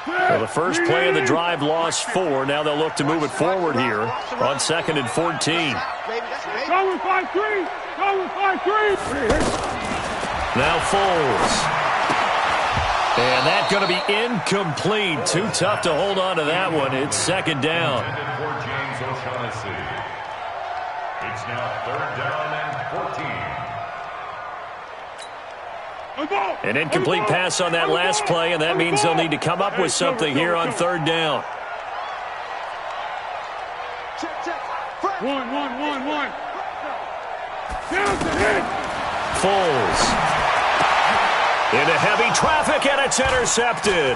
Well, the first play of the drive lost 4. Now they'll look to move it forward here on 2nd and 14. Go with 5-3. Go with 5-3. Now Foles. And that's going to be incomplete. Too tough to hold on to that one. It's 2nd down. It's now 3rd down and 14. An incomplete pass on that last play, and that means they'll need to come up with something here on 3rd down. 1. Foles. Into heavy traffic, and it's intercepted.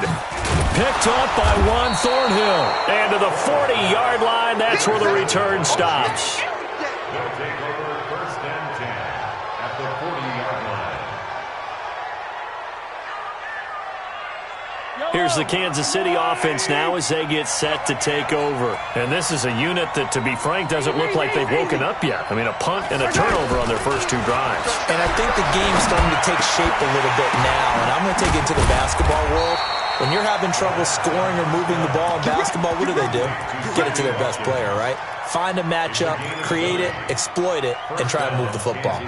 Picked up by Juan Thornhill. And to the 40-yard line, that's where the return stops. They'll take over 1st and 10 at the 40-yard line. Here's the Kansas City offense now as they get set to take over. And this is a unit that, to be frank, doesn't look like they've woken up yet. I mean, a punt and a turnover on their first 2 drives. And I think the game's starting to take shape a little bit now. And I'm going to take it to the basketball world. When you're having trouble scoring or moving the ball in basketball, what do? Get it to their best player, right? Find a matchup, create it, exploit it, and try and move the football.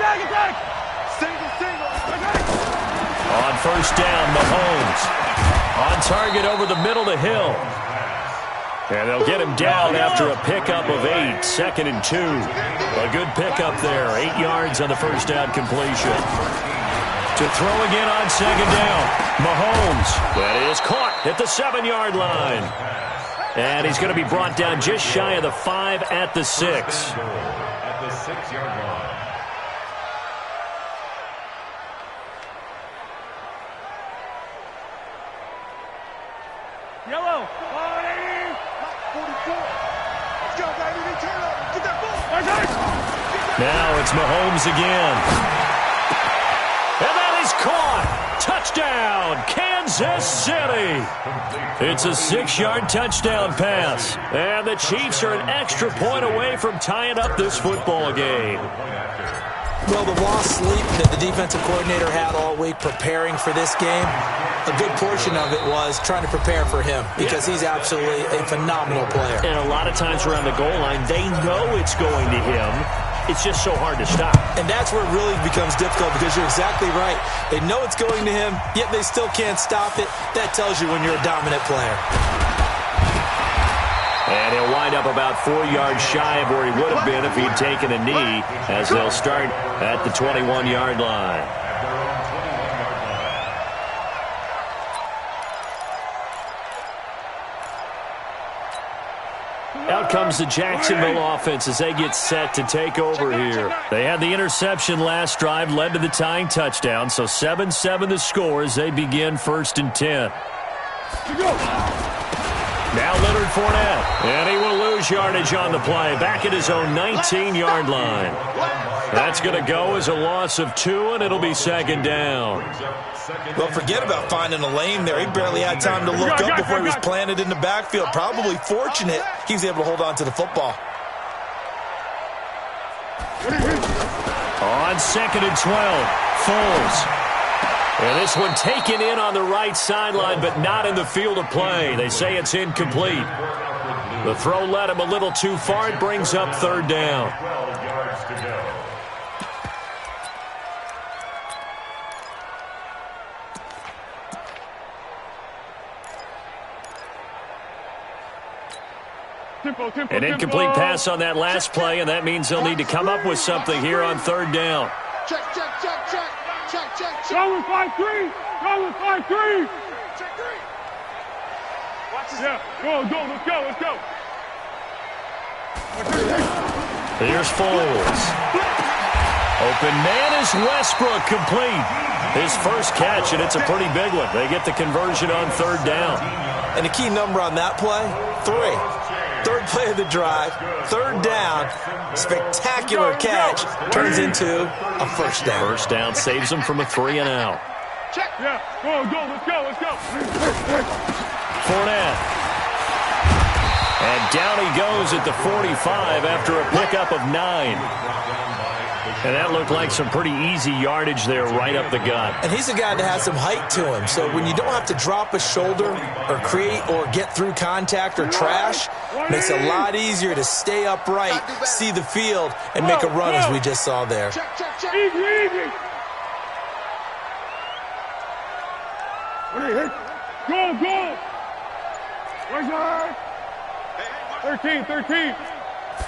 Attack! Single. On 1st down, Mahomes. On target over the middle to Hill. And they'll get him down after a pickup of 8. 2nd and 2. A good pickup there. 8 yards on the first down completion. To throw again on 2nd down. Mahomes. That is caught at the 7-yard line. And he's going to be brought down just shy of the 5 at the 6. At the 6-yard line. Yellow. 44. Let's go, baby. Return up. Get that ball. Now it's Mahomes again. And that is caught. Touchdown, Kansas City. It's a 6-yard touchdown pass. And the Chiefs are an extra point away from tying up this football game. Well, the lost sleep that the defensive coordinator had all week preparing for this game, a good portion of it was trying to prepare for him because he's absolutely a phenomenal player. And a lot of times around the goal line, they know it's going to him. It's just so hard to stop. And that's where it really becomes difficult because you're exactly right. They know it's going to him, yet they still can't stop it. That tells you when you're a dominant player. And he'll wind up about 4 yards shy of where he would have been if he'd taken a knee, as they'll start at the 21-yard line. Out comes the Jacksonville offense as they get set to take over here. They had the interception last drive, led to the tying touchdown, so 7-7 the score as they begin 1st and 10. Now Leonard Fournette, and he will lose yardage on the play, back at his own 19-yard line. That's going to go as a loss of 2, and it'll be 2nd down. Well, forget about finding a lane there. He barely had time to look up before he was planted in the backfield. Probably fortunate he was able to hold on to the football. On 2nd and 12, Foles. And this one taken in on the right sideline, but not in the field of play. They say it's incomplete. The throw led him a little too far. It brings up 3rd down. An incomplete pass on that last play, and that means they'll need to come up with something here on third down. Check. Go with 5-3. Go with 5-3. Check 3. Watch this. Yeah, go. Let's go. Here's Foles. Open man is Westbrook, complete. His first catch, and it's a pretty big one. They get the conversion on third down. And the key number on that play, 3. Third play of the drive, third down, spectacular catch, turns into a first down. First down saves them from a 3 and out. Check. Yeah, go. Let's go. Fournette. And down he goes at the 45 after a pickup of 9. And that looked like some pretty easy yardage there right up the gut. And he's a guy that has some height to him. So when you don't have to drop a shoulder or create or get through contact or trash, it makes it a lot easier to stay upright, see the field, and make a run as we just saw there. Check. Easy. Go. Where's that? 13.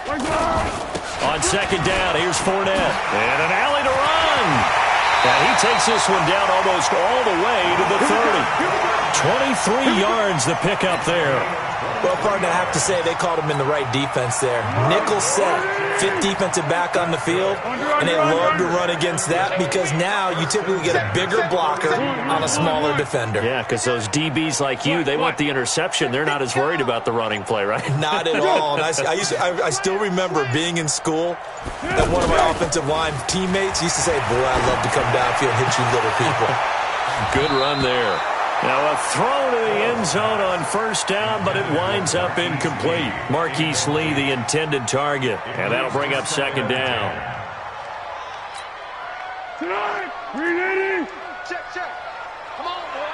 Where's that? On second down, here's Fournette. And an alley to run. And he takes this one down almost all the way to the 30. 23 yards the pickup there. Well, partner, I have to say they called him in the right defense there. Nickel set, 5th defensive back on the field, and they love to run against that because now you typically get a bigger blocker on a smaller defender. Yeah, because those DBs like you, they want the interception. They're not as worried about the running play, right? Not at all. And I still remember being in school, and one of my offensive line teammates used to say, boy, I'd love to come downfield and hit you little people. Good run there. Now a throw to the end zone on first down, but it winds up incomplete. Marquise Lee, the intended target, and that'll bring up second down. Tonight, 380. Check. Come on, boy.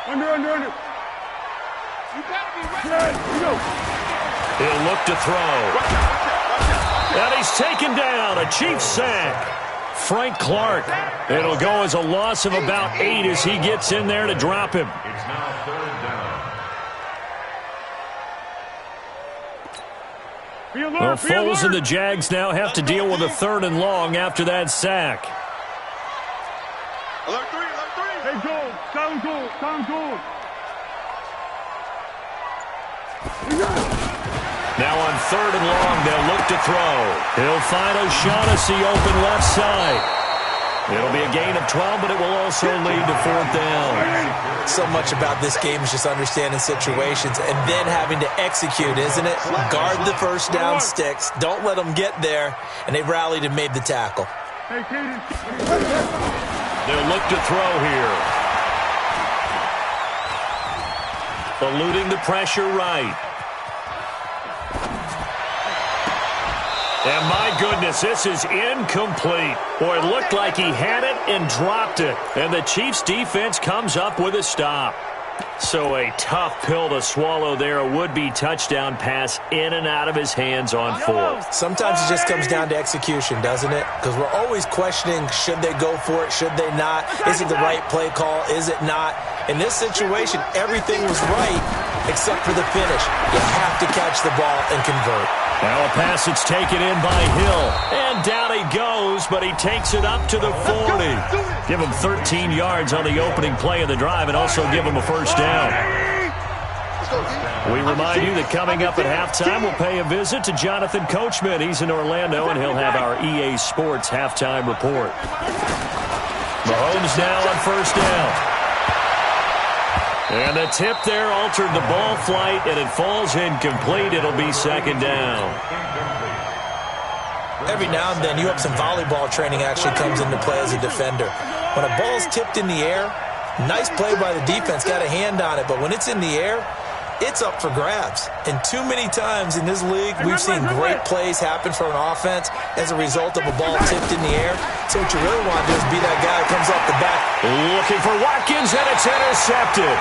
Under. You gotta be ready. Check. Go. He'll look to throw. And he's taken down. A Chiefs sack. Frank Clark. It'll go as a loss of about 8 as he gets in there to drop him. It's now third down. Well, Foles and the Jags now have to deal with a 3rd and long after that sack. Alert 3. Hey, goal. Sound goal. Now on 3rd and long, they'll look to throw. He'll find O'Shaughnessy open left side. It'll be a gain of 12, but it will also lead to 4th down. So much about this game is just understanding situations and then having to execute, isn't it? Guard the first down sticks. Don't let them get there. And they rallied and made the tackle. They'll look to throw here. Eluding the pressure right. And my goodness, this is incomplete. Boy, it looked like he had it and dropped it. And the Chiefs defense comes up with a stop. So a tough pill to swallow there. A would-be touchdown pass in and out of his hands on 4th. Sometimes it just comes down to execution, doesn't it? Because we're always questioning, should they go for it, should they not? Is it the right play call, is it not? In this situation, everything was right except for the finish. You have to catch the ball and convert. Now a pass that's taken in by Hill. And down he goes, but he takes it up to the 40. Give him 13 yards on the opening play of the drive and also give him a first down. We remind you that coming up at halftime, we'll pay a visit to Jonathan Coachman. He's in Orlando, and he'll have our EA Sports halftime report. Mahomes now on first down. And the tip there altered the ball flight, and it falls incomplete. It'll be second down. Every now and then, you have some volleyball training actually comes into play as a defender. When a ball's tipped in the air, nice play by the defense, got a hand on it. But when it's in the air, it's up for grabs. And too many times in this league, we've seen great plays happen for an offense as a result of a ball tipped in the air. So what you really want to do is be that guy who comes off the back. Looking for Watkins, and it's intercepted.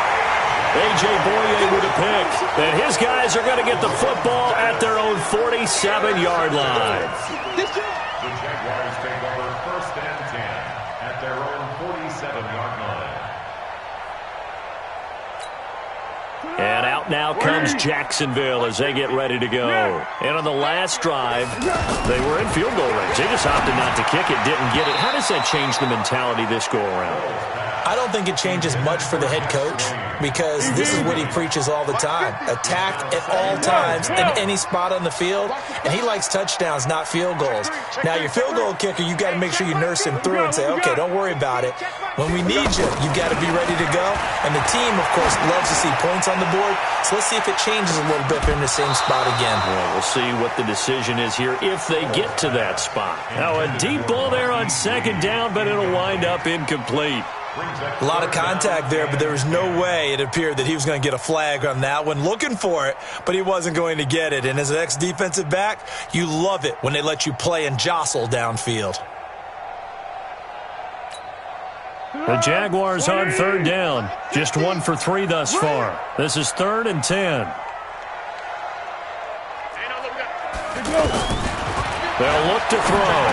A.J. Boye with a pick. And his guys are going to get the football at their own 47-yard line. The Jaguars take over first and 10 at their own 47-yard line. And out Out now comes Jacksonville as they get ready to go. And on the last drive, they were in field goal range. They just opted not to kick it, didn't get it. How does that change the mentality this go-around? I don't think it changes much for the head coach because this is what he preaches all the time. Attack at all times in any spot on the field, and he likes touchdowns, not field goals. Now, your field goal kicker, you got to make sure you nurse him through and say, okay, don't worry about it. When we need you, you got to be ready to go. And the team, of course, loves to see points on the board, so let's see if it changes a little bit if they're in the same spot again. Well, we'll see what the decision is here if they get to that spot. Now, a deep ball there on second down, but it'll wind up incomplete. A lot of contact there, but there was no way it appeared that he was going to get a flag on that one. Looking for it, but he wasn't going to get it. And as an ex-defensive back, you love it when they let you play and jostle downfield. The Jaguars on third down. Just 1 for 3 thus far. This is 3rd and 10. They'll look to throw.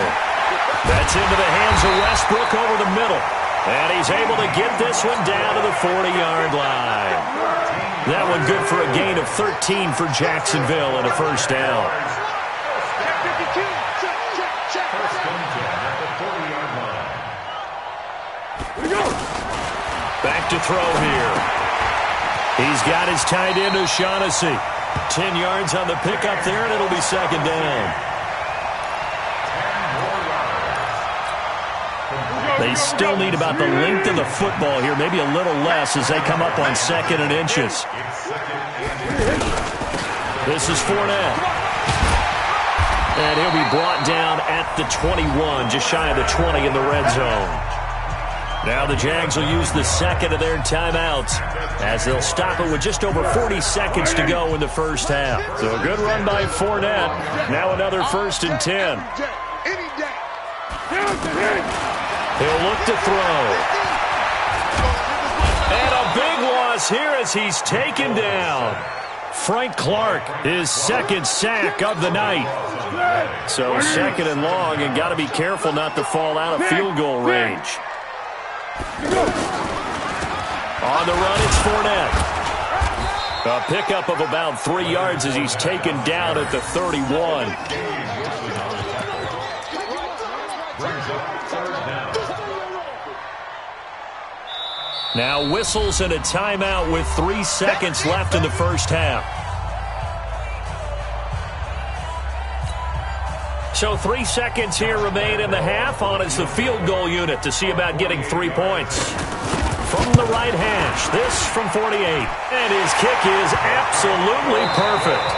That's into the hands of Westbrook over the middle. And he's able to get this one down to the 40-yard line. That one good for a gain of 13 for Jacksonville and a first down. Back to throw here. He's got his tight end O'Shaughnessy. 10 yards on the pickup there, and it'll be second down. They still need about the length of the football here, maybe a little less as they come up on 2nd and inches. This is Fournette. And he'll be brought down at the 21, just shy of the 20 in the red zone. Now the Jags will use the second of their timeouts as they'll stop it with just over 40 seconds to go in the first half. So a good run by Fournette. Now another 1st and 10. He'll look to throw. And a big loss here as he's taken down. Frank Clark, his 2nd sack of the night. So 2nd and long, and got to be careful not to fall out of field goal range. On the run, it's Fournette. A pickup of about 3 yards as he's taken down at the 31. Now whistles and a timeout with 3 seconds left in the first half. So 3 seconds here remain in the half. On is the field goal unit to see about getting 3 points. From the right hash, this from 48. And his kick is absolutely perfect.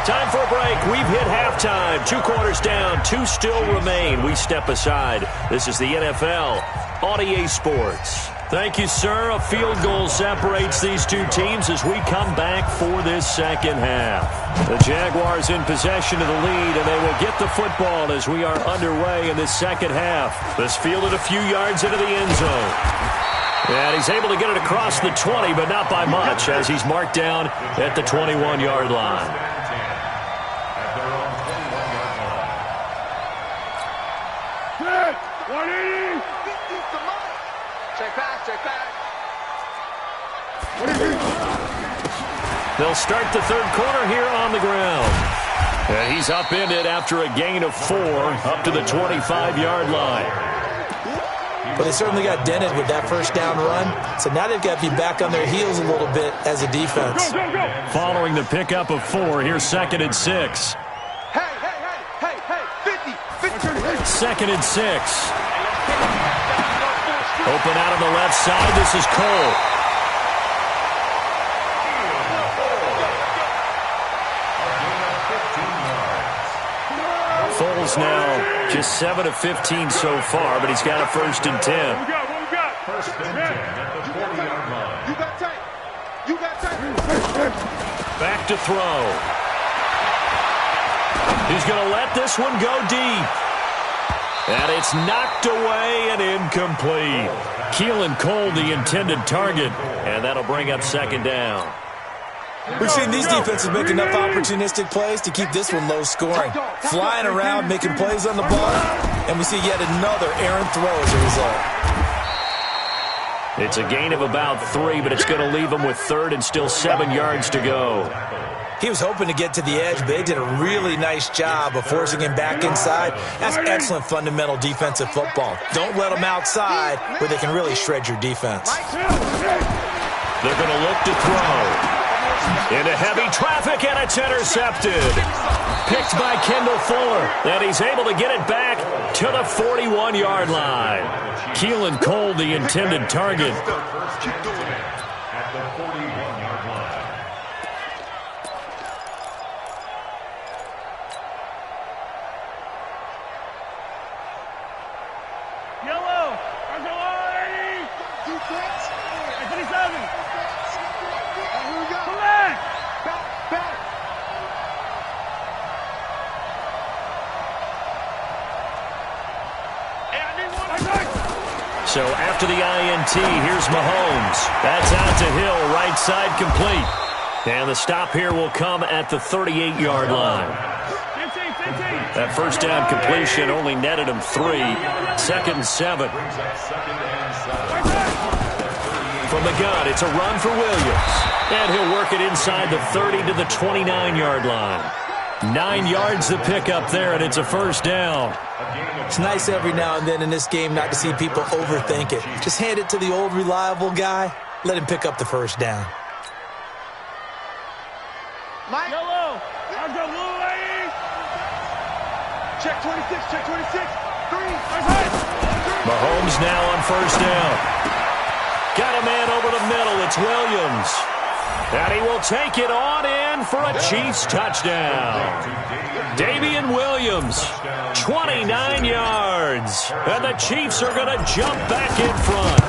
Time for a break. We've hit halftime. 2 quarters down, 2 still remain. We step aside. This is the NFL on EA Sports. Thank you, sir. A field goal separates these two teams as we come back for this second half. The Jaguars in possession of the lead, and they will get the football as we are underway in this second half. This fielded a few yards into the end zone. And he's able to get it across the 20, but not by much, as he's marked down at the 21-yard line. They'll start the third quarter here on the ground. And he's upended after a gain of 4 up to the 25-yard line. But they certainly got dented with that first down run. So now they've got to be back on their heels a little bit as a defense. Following the pickup of 4, here's 2nd and 6. Hey, 50. 2nd and 6. Open out on the left side. This is Cole. Foles now just 7 of 15 so far, but he's got a 1st and 10. First and 10 at the 40-yard line. You got time. Back to throw. He's going to let this one go deep. And it's knocked away and incomplete. Keelan Cole, the intended target, and that'll bring up 2nd down. We've seen these defenses make enough opportunistic plays to keep this one low scoring. Flying around, making plays on the ball, and we see yet another errant throw as a result. It's a gain of about 3, but it's going to leave him with 3rd and still 7 yards to go. He was hoping to get to the edge, but they did a really nice job of forcing him back inside. That's excellent fundamental defensive football. Don't let them outside where they can really shred your defense. They're going to look to throw. Into heavy traffic, and it's intercepted. Picked by Kendall Fuller, and he's able to get it back to the 41-yard line. Keelan Cole, the intended target. At the 41-yard line. Yellow. Argolari. Defense. 37. Here we go. Collect. Back. Hey, I need one. So after the INT, here's Mahomes. That's out to Hill, right side complete. And the stop here will come at the 38-yard line. 15. That first down completion only netted him 3. 2nd and 7. From the gun, it's a run for Williams. And he'll work it inside the 30 to the 29-yard line. 9 yards to pick up there, and it's a first down. It's nice every now and then in this game not to see people overthink it. Just hand it to the old reliable guy. Let him pick up the first down. Mike. Yellow. Argolari. Check 26. 3. Mahomes now on first down. Got a man over the middle. It's Williams. And he will take it on in for a Chiefs touchdown. Damian Williams, 29 yards. And the Chiefs are going to jump back in front.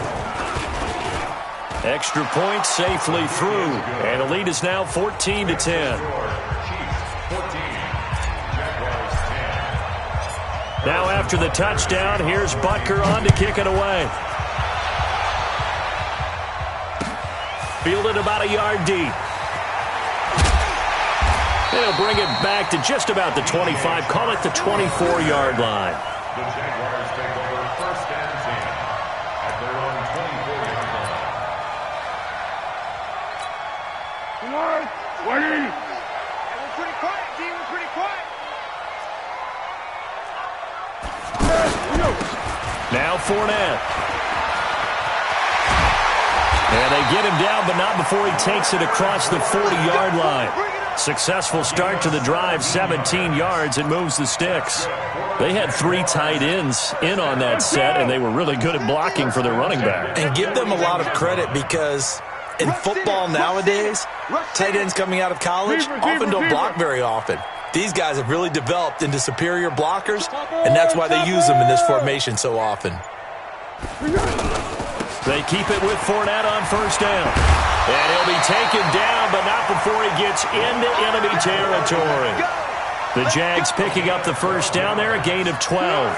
Extra point safely through. And the lead is now 14-10. Now after the touchdown, here's Butker on to kick it away. Fielded about a yard deep. They'll bring it back to just about the 25. Call it the 24-yard line. The Jaguars take over 1st and 10 at their own 24-yard line. Wait. We're pretty quiet, D. We're pretty quiet. Now Fournette. And they get him down, but not before he takes it across the 40-yard line. Successful start to the drive, 17 yards. It moves the sticks. They had 3 tight ends in on that set, and they were really good at blocking for their running back. And give them a lot of credit because in football nowadays, tight ends coming out of college often don't block very often. These guys have really developed into superior blockers, and that's why they use them in this formation so often. They keep it with Fournette on first down. And he'll be taken down, but not before he gets into enemy territory. The Jags picking up the first down there, a gain of 12.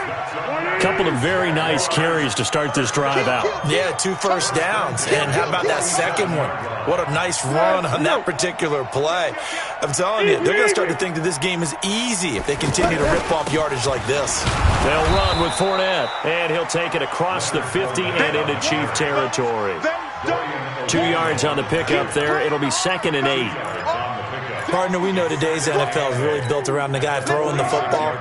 Couple of very nice carries to start this drive out. Yeah, 2 first downs. And how about that second one? What a nice run on that particular play. I'm telling you, they're going to start to think that this game is easy if they continue to rip off yardage like this. They'll run with Fournette, and he'll take it across the 50 and into Chief territory. 2 yards on the pickup there. It'll be 2nd and 8. Partner, we know today's NFL is really built around the guy throwing the football.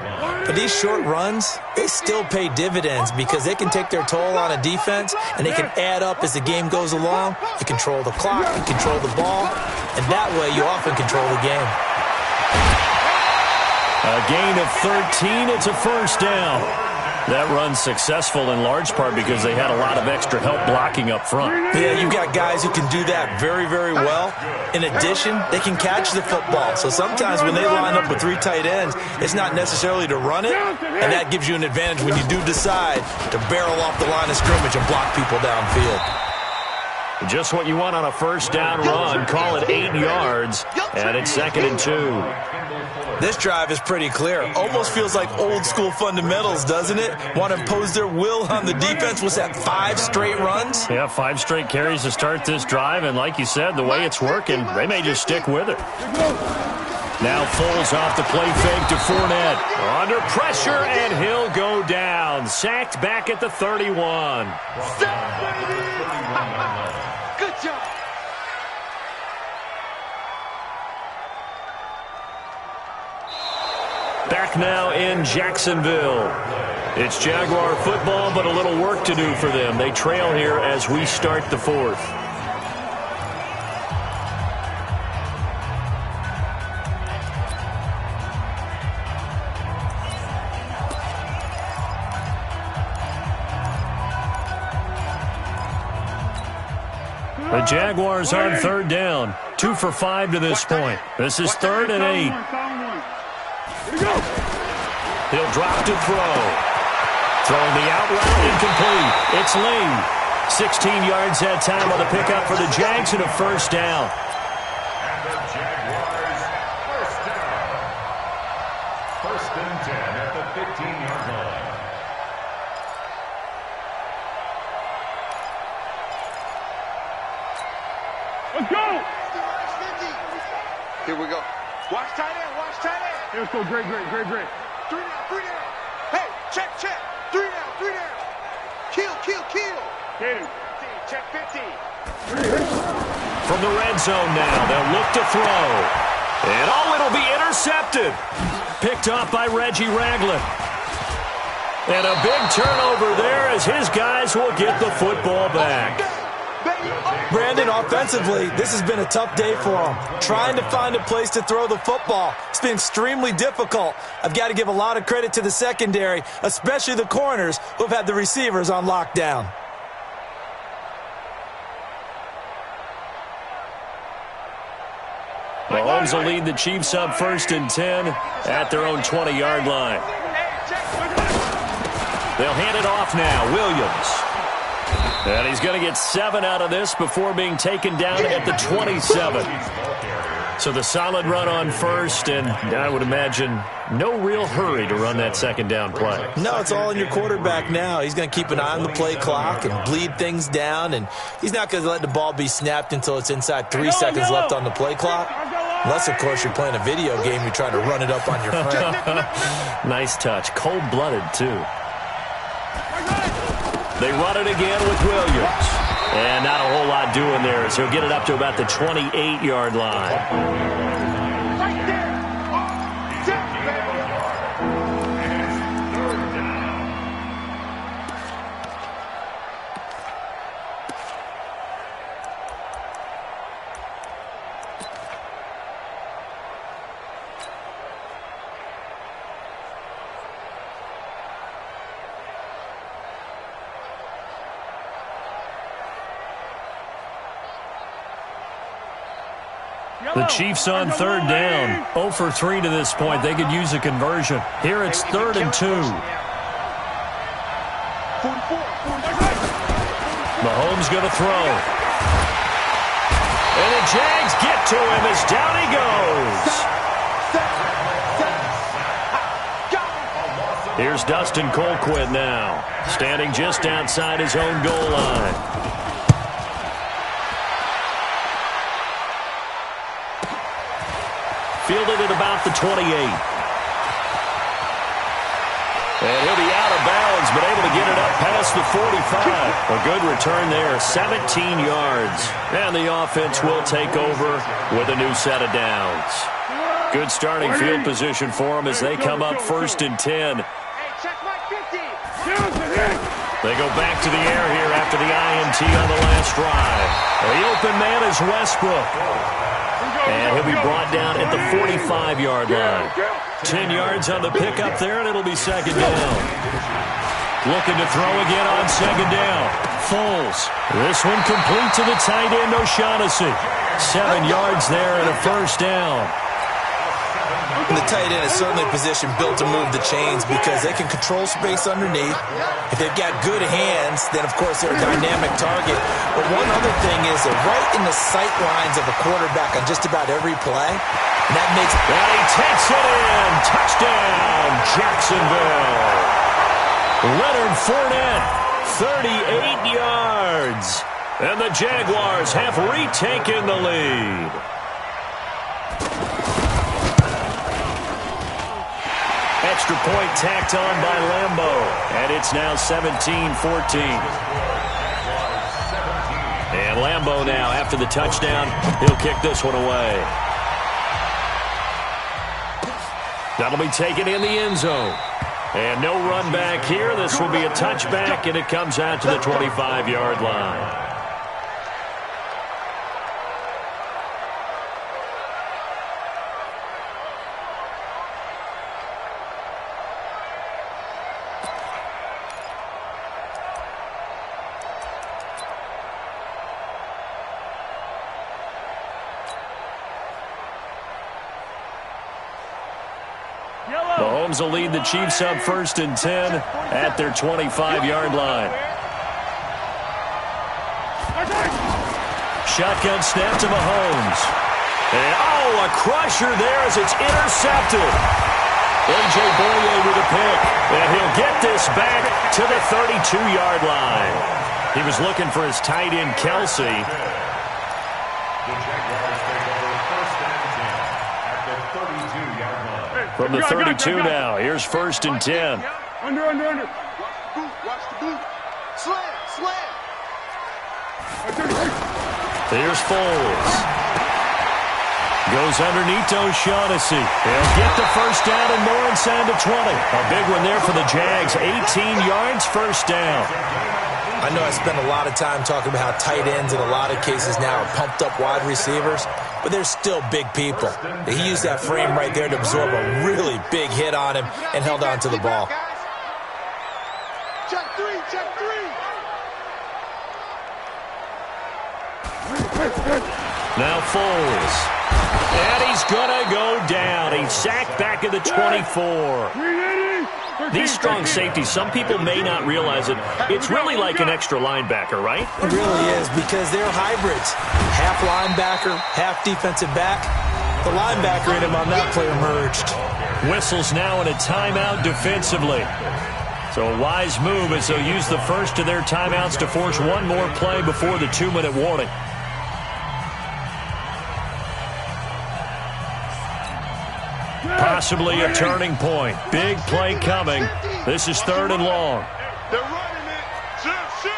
But these short runs, they still pay dividends because they can take their toll on a defense, and they can add up as the game goes along. You control the clock, you control the ball, and that way you often control the game. A gain of 13. It's a first down. That run's successful in large part because they had a lot of extra help blocking up front. Yeah, you've got guys who can do that very, very well. In addition, they can catch the football. So sometimes when they line up with 3 tight ends, it's not necessarily to run it, and that gives you an advantage when you do decide to barrel off the line of scrimmage and block people downfield. Just what you want on a first down run. Call it 8 yards, and it's 2nd and 2. This drive is pretty clear. Almost feels like old school fundamentals, doesn't it? Want to impose their will on the defense. Was that 5 straight runs? Yeah, 5 straight carries to start this drive, and like you said, the way it's working, they may just stick with it. Now Foles off the play fake to Fournette. Under pressure, and he'll go down. Sacked back at the 31. Good job. Back now in Jacksonville. It's Jaguar football, but a little work to do for them. They trail here as we start the fourth. The Jaguars on third down. 2 for 5 to this point. This is 3rd and 8. He'll drop to throw. Throwing the out route incomplete. It's Lee. 16 yards that time on the pickup for the Jags and a first down. And the Jaguars first down. 1st and 10 at the 15-yard line. Let's go. Here we go. Watch tight end. Watch tight end. Here, let's go. Great. 3 down. Hey, check. 3 down. Kill. Get him. 15, check 15. From the red zone now, they'll look to throw. And it'll be intercepted. Picked off by Reggie Ragland. And a big turnover there as his guys will get the football back. Brandon, offensively, this has been a tough day for him. Trying to find a place to throw the football. It's been extremely difficult. I've got to give a lot of credit to the secondary, especially the corners who have had the receivers on lockdown. Mahomes will lead the Chiefs up 1st and 10 at their own 20-yard line. They'll hand it off now. Williams. And he's going to get 7 out of this before being taken down at the 27. So the solid run on first, and I would imagine no real hurry to run that second down play. No, it's all in your quarterback now. He's going to keep an eye on the play clock and bleed things down, and he's not going to let the ball be snapped until it's inside 3 seconds left on the play clock. Unless, of course, you're playing a video game, you're trying to run it up on your friend. Nice touch. Cold-blooded, too. They run it again with Williams. And not a whole lot doing there as he'll get it up to about the 28-yard line. The Chiefs on third down. 0 for 3 to this point. They could use a conversion. Here it's 3rd and 2. Mahomes going to throw. And the Jags get to him as down he goes. Here's Dustin Colquitt now, standing just outside his own goal line. Fielded at about the 28. And he'll be out of bounds, but able to get it up past the 45. A good return there, 17 yards. And the offense will take over with a new set of downs. Good starting field position for them as they come up 1st and 10. They go back to the air here after the INT on the last drive. The open man is Westbrook. And he'll be brought down at the 45-yard line. 10 yards on the pickup there, and it'll be 2nd down. Looking to throw again on 2nd down. Foles. This one complete to the tight end, O'Shaughnessy. 7 yards there and a 1st down. And the tight end is certainly a position built to move the chains because they can control space underneath. If they've got good hands, then, of course, they're a dynamic target. But one other thing is they're right in the sight lines of a quarterback on just about every play. And that makes it. And he takes it in. Touchdown, Jacksonville. Leonard Fournette, 38 yards. And the Jaguars have retaken the lead. Extra point tacked on by Lambeau. And it's now 17-14. And Lambeau now, after the touchdown, he'll kick this one away. That'll be taken in the end zone. And no run back here. This will be a touchback, and it comes out to the 25-yard line. Mahomes will lead the Chiefs up 1st and 10 at their 25-yard line. Shotgun snap to Mahomes. And, a crusher there as it's intercepted. A.J. Boye with a pick. And he'll get this back to the 32-yard line. He was looking for his tight end, Kelsey. The Jaguars take over 1st and 10 at the 32-yard line. From the 32 now, here's 1st and 10. Under. Watch the boot. Slam. Here's Foles. Goes underneath O'Shaughnessy. He'll get the first down and more inside the 20. A big one there for the Jags. 18 yards, first down. I know I spend a lot of time talking about how tight ends in a lot of cases now are pumped up wide receivers, but they're still big people. He used that frame right there to absorb a really big hit on him and held on to the ball. Check three. Now Foles. And he's going to go down. He's sacked back at the 24. These strong safeties, some people may not realize it. It's really like an extra linebacker, right? It really is, because they're hybrids. Half linebacker, half defensive back. The linebacker in him on that play emerged. Whistles now in a timeout defensively. So a wise move as they'll use the first of their timeouts to force one more play before the 2-minute warning. Possibly a turning point. Big play coming. This is 3rd and long. They're running it. Shift.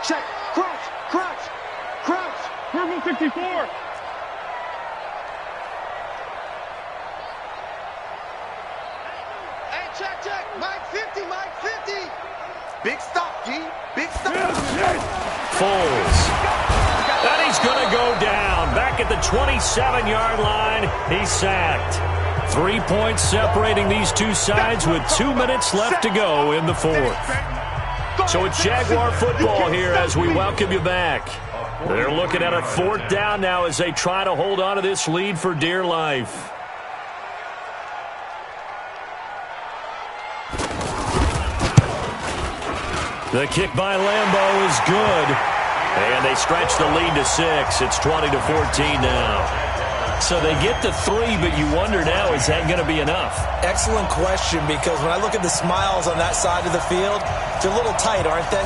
Check. Crouch. Purple 64. Hey, check. Mike 50. Big stop, G. Big stop. Foles. And he's going to go down. Back at the 27-yard line. He's sacked. 3 points separating these two sides with 2 minutes left to go in the 4th. So it's Jaguar football here as we welcome you back. They're looking at a 4th down now as they try to hold on to this lead for dear life. The kick by Lambeau is good. And they stretch the lead to 6. It's 20-14 now. So they get to 3, but you wonder now, is that going to be enough? Excellent question, because when I look at the smiles on that side of the field, they're a little tight, aren't they?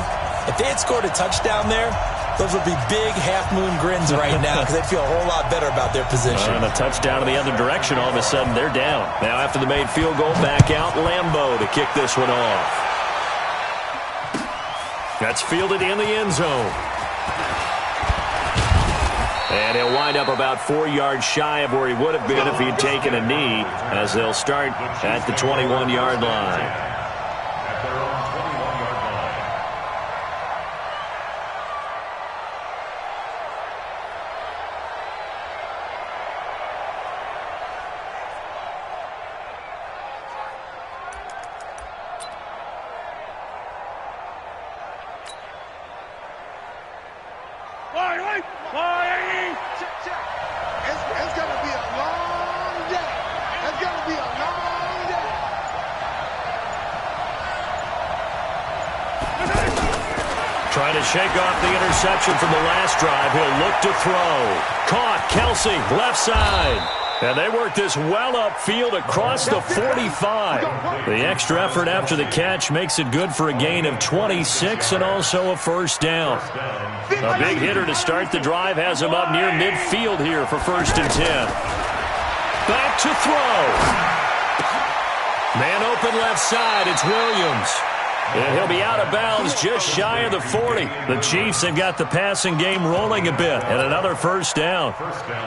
If they had scored a touchdown there, those would be big half-moon grins right now, because they'd feel a whole lot better about their position. And a touchdown in the other direction, all of a sudden they're down. Now after the made field goal, back out Lambeau to kick this one off. That's fielded in the end zone. And he'll wind up about 4 yards shy of where he would have been if he had taken a knee, as they'll start at the 21-yard line. It's going to be a long day. It's going to be a long day. Trying to shake off the interception from the last drive. He'll look to throw. Caught. Kelsey, left side. And they work this well upfield across the 45. The extra effort after the catch makes it good for a gain of 26 and also a first down. A big hitter to start the drive has him up near midfield here for 1st and 10. Back to throw. Man open left side. It's Williams. And he'll be out of bounds just shy of the 40. The Chiefs have got the passing game rolling a bit, and another first down.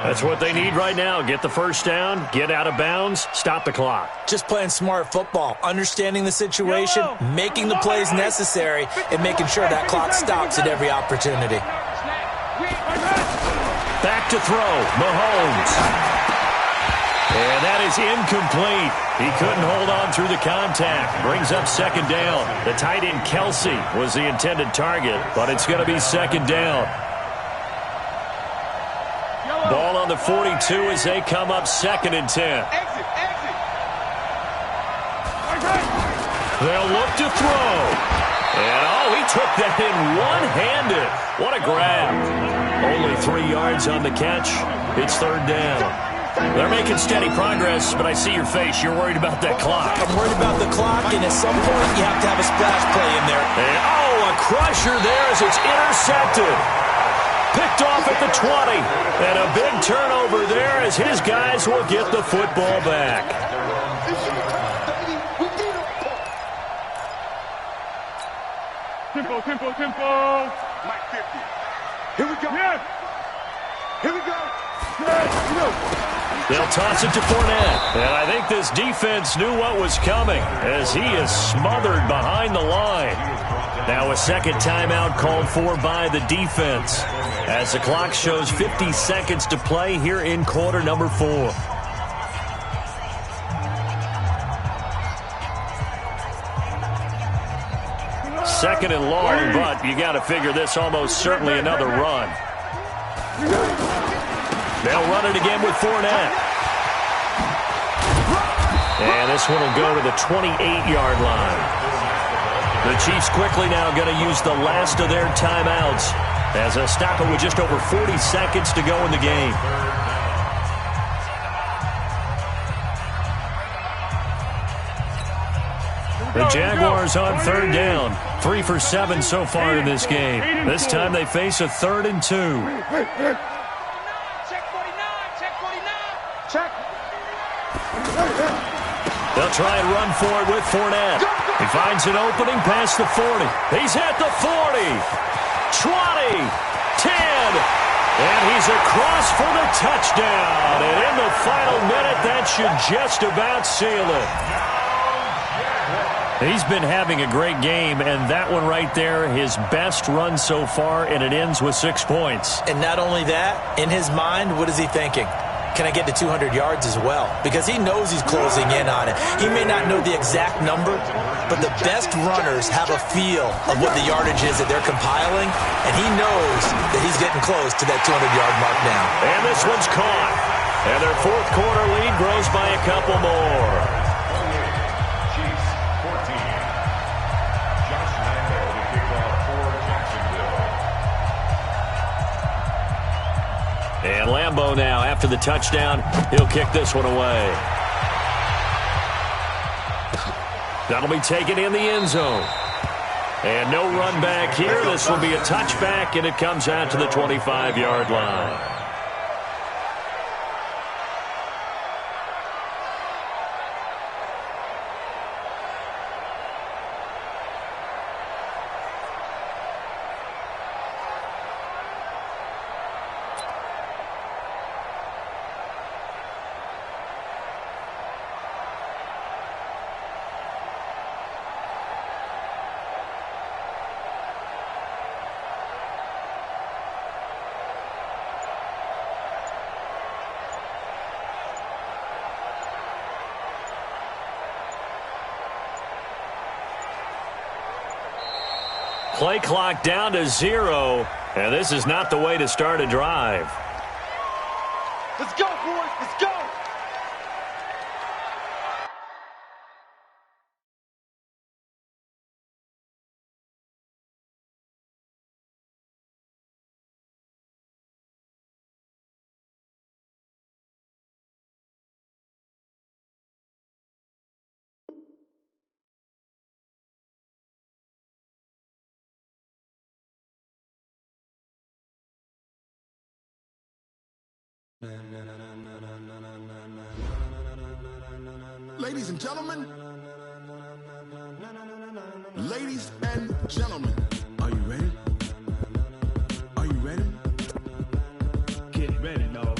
That's what they need right now. Get the first down, get out of bounds, stop the clock. Just playing smart football, understanding the situation, making the plays necessary, and making sure that clock stops at every opportunity. Back to throw, Mahomes. And that is incomplete. He couldn't hold on through the contact. Brings up second down. The tight end, Kelsey, was the intended target, but it's going to be second down. Ball on the 42 as they come up 2nd and 10. They'll look to throw. And, he took that in one-handed. What a grab. Only 3 yards on the catch. It's third down. They're making steady progress, but I see your face. You're worried about that clock. I'm worried about the clock, and at some point, you have to have a splash play in there. And, a crusher there as it's intercepted. Picked off at the 20. And a big turnover there as his guys will get the football back. Tempo. Mike 50. Here we go. Yes. Here we go. They'll toss it to Fournette. And I think this defense knew what was coming as he is smothered behind the line. Now a second timeout called for by the defense as the clock shows 50 seconds to play here in quarter number 4. Second and long, but you got to figure this almost certainly another run. They'll run it again with Fournette. And this one will go to the 28-yard line. The Chiefs quickly now going to use the last of their timeouts as they'll stop it with just over 40 seconds to go in the game. The Jaguars on third down. 3 for 7 so far in this game. This time they face a 3rd and 2. They'll try and run for it with Fournette. He finds an opening past the 40. He's at the 40. 20. 10. And he's across for the touchdown. And in the final minute, that should just about seal it. He's been having a great game, and that one right there, his best run so far, and it ends with 6 points. And not only that, in his mind, what is he thinking? Can I get to 200 yards as well? Because he knows he's closing in on it. He may not know the exact number, but the best runners have a feel of what the yardage is that they're compiling, and he knows that he's getting close to that 200-yard mark now. And this one's caught. And their fourth quarter lead grows by a couple more. Chiefs 14. Josh Lambo to kick off for Jacksonville. And Lambo now, after the touchdown, he'll kick this one away. That'll be taken in the end zone. And no run back here. This will be a touchback, and it comes out to the 25-yard line. Play clock down to 0, and this is not the way to start a drive. Let's go, boys. Let's go. Ladies and gentlemen, Ladies and gentlemen, are you ready? Are you ready? Get ready, dog.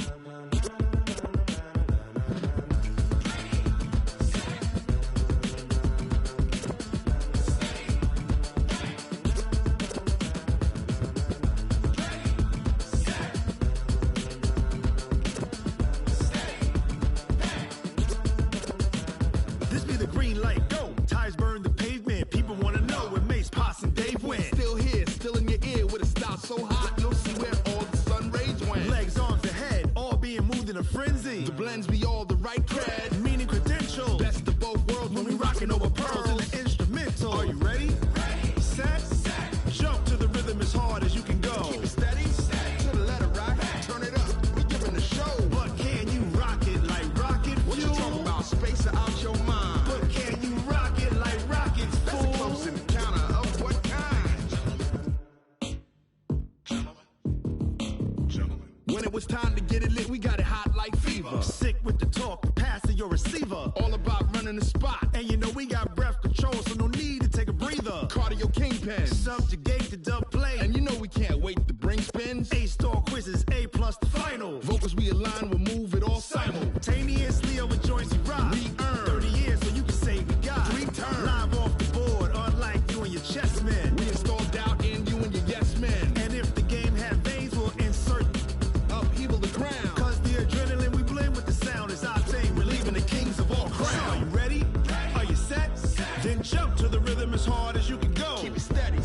This be the green light, go. Tires burn the pavement. People wanna know when Mace, Pops, and Dave went. Still here, still in your ear with a style so hot, you'll see where all the sun rays went. Legs, arms, the head, all being moved in a frenzy. The blends be all the right cred, meaning credentials. Best of both worlds when we rockin' over pearls in the instrumental. Are you ready? Ready. Set. Jump to the rhythm as hard as you can go. Keep it steady. To the letter right. Turn it up. We giving the show. But can you rock it like rocket fuel? What you talking about? Space out your mind. But can you rock it like rockets, fool? That's a close encounter of what kind? Gentlemen. When it was time to get it lit, we got it hot like fever. Sick with the talk, pass to your receiver. All about running the spot. And you know we got breath control, so no need to take a breather. Cardio kingpin, subjugate the dub play. And you know we can't wait to bring spins. A-star quizzes, A+ the final. Vocals we align, we'll move it all simultaneously over joints we rock. We earn 30 years, so you can say we got 3 turns. Live off the board, unlike you and your chess men. We install doubt in you and your yes men. And if the game had veins, we'll insert upheaval the crown. Cause the adrenaline we blend with the sound is our thing. We're leaving the kings of all crowns. So are you ready? Are you set? Then jump to the rhythm as hard as you can go. Keep it steady.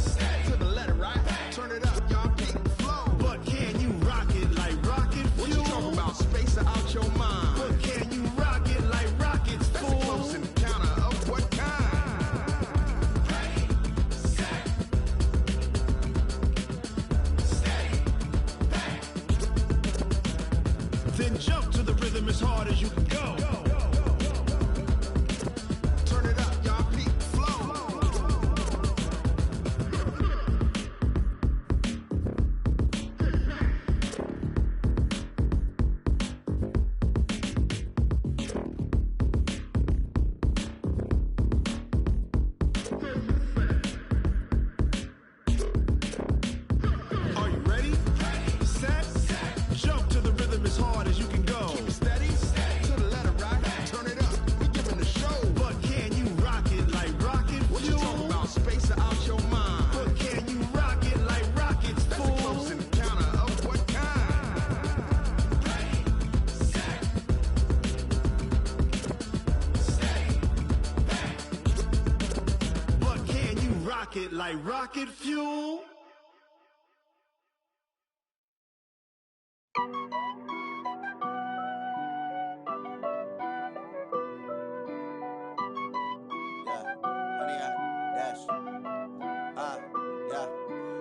To the letter right. Turn it up, y'all keep the flow. But can you rock it like rocket fuel? What you talking about? Space out your mind. But can you rock it like rockets, fool? That's a close encounter of what kind? Ready, set, steady, bang. Then jump to the rhythm as hard as you can go. Turn it up, y'all keep the flow. Are you ready? Set. Jump to the rhythm as hard as you can go. Keep it steady. To the letter right. Turn it up. We giving the show. But can you rock it like rocket fuel? What you talking about? Space out your mind. But can you rock it like rockets, fool? That's a close encounter of what kind? Ready, set, steady, bang. But can you rock it like rocket fuel?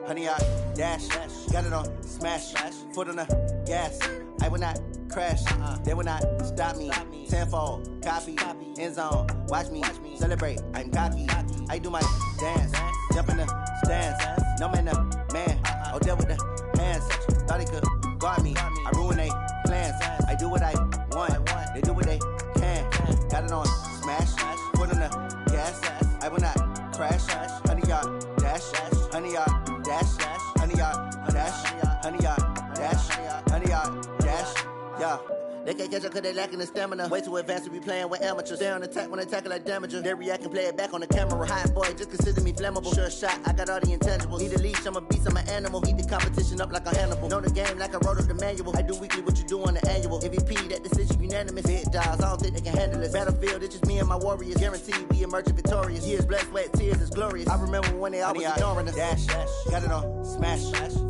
Honey, I dash, got it on smash, foot on the gas. I will not crash, they will not stop me. Tenfold, copy, end zone, watch me celebrate. I'm cocky, I do my dance, jump in the stands. No man, man, oh deal with the hands. Thought he could guard me, I ruin they plans. I do what I want, they do what they can. Got it on smash, foot on the gas. I will not crash, honey, y'all dash, honey, y'all dash, honey, y'all dash, honey, y'all dash, honey, y'all dash, yeah. They can't catch up cause they lacking the stamina. Way too advanced to be playing with amateurs. Stay on attack when they tackle like damager. They react and play it back on the camera. Hot boy, just consider me flammable. Sure shot, I got all the intangibles. Need a leash, I'm a beast, I'm an animal. Heat the competition up like a Hannibal. Know the game like I wrote up the manual. I do weekly what you do on the annual. MVP, that decision unanimous. Hit dials, I don't think they can handle this. Battlefield, it's just me and my warriors. Guaranteed we emerge victorious. Years, blood, sweat, tears, it's glorious. I remember when they always ignoring us. Dash, got it on smash,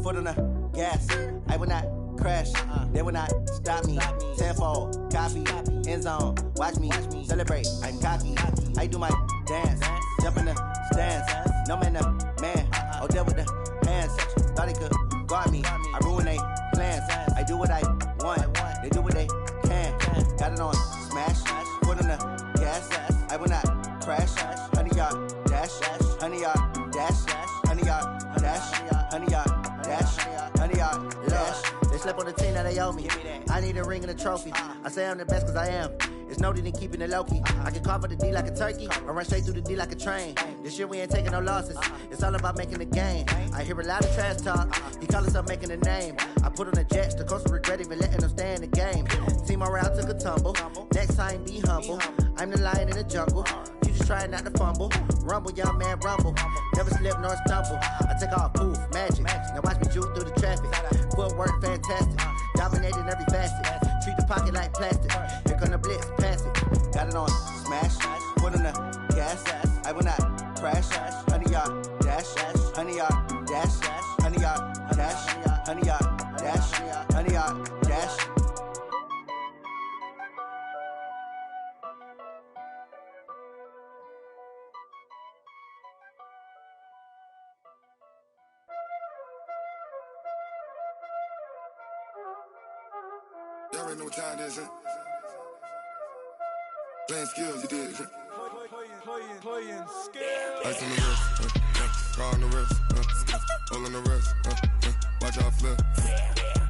foot on the gas. I will not crash, they will not stop me. Tenfold, copy, end zone, watch me celebrate. I'm cocky, I do my dance, jump in the stands. No man, man, oh deal with the hands. Thought he could guard me, I ruin they plans. I do what I want, they do what they can. Got it on smash, foot on the gas. I will not crash, honey, y'all dash, honey, y'all dash, honey, y'all dash, honey, y'all dash, honey, y'all dash. They slept on the team that they owe me. I need a ring and a trophy. I say I'm the best cause I am. It's noted in keeping it low-key. I can carve up the D like a turkey, or run straight through the D like a train. This year we ain't taking no losses. It's all about making the game. I hear a lot of trash talk. He call himself making a name. I put on the Jets, the coach will regret even letting them stay in the game. Team morale took a tumble. Next time, be humble. I'm the lion in the jungle. You just trying not to fumble. Rumble, young man, rumble. Never slip nor stumble. I take off, poof, magic. Now watch me juke through the traffic. Footwork, fantastic. Dominating every facet. Treat the pocket like plastic. Here come the blitz, pass it. Got it on, smash. Foot on the gas. I will not crash. 100-yard dash. 100-yard dash. 100-yard dash. 100-yard dash. 100-yard dash. Y'all already know what time it is, huh? Playing skills, you did. Playing skills. Ice on the wrist, car on the wrist, hole in the wrist, watch out flip.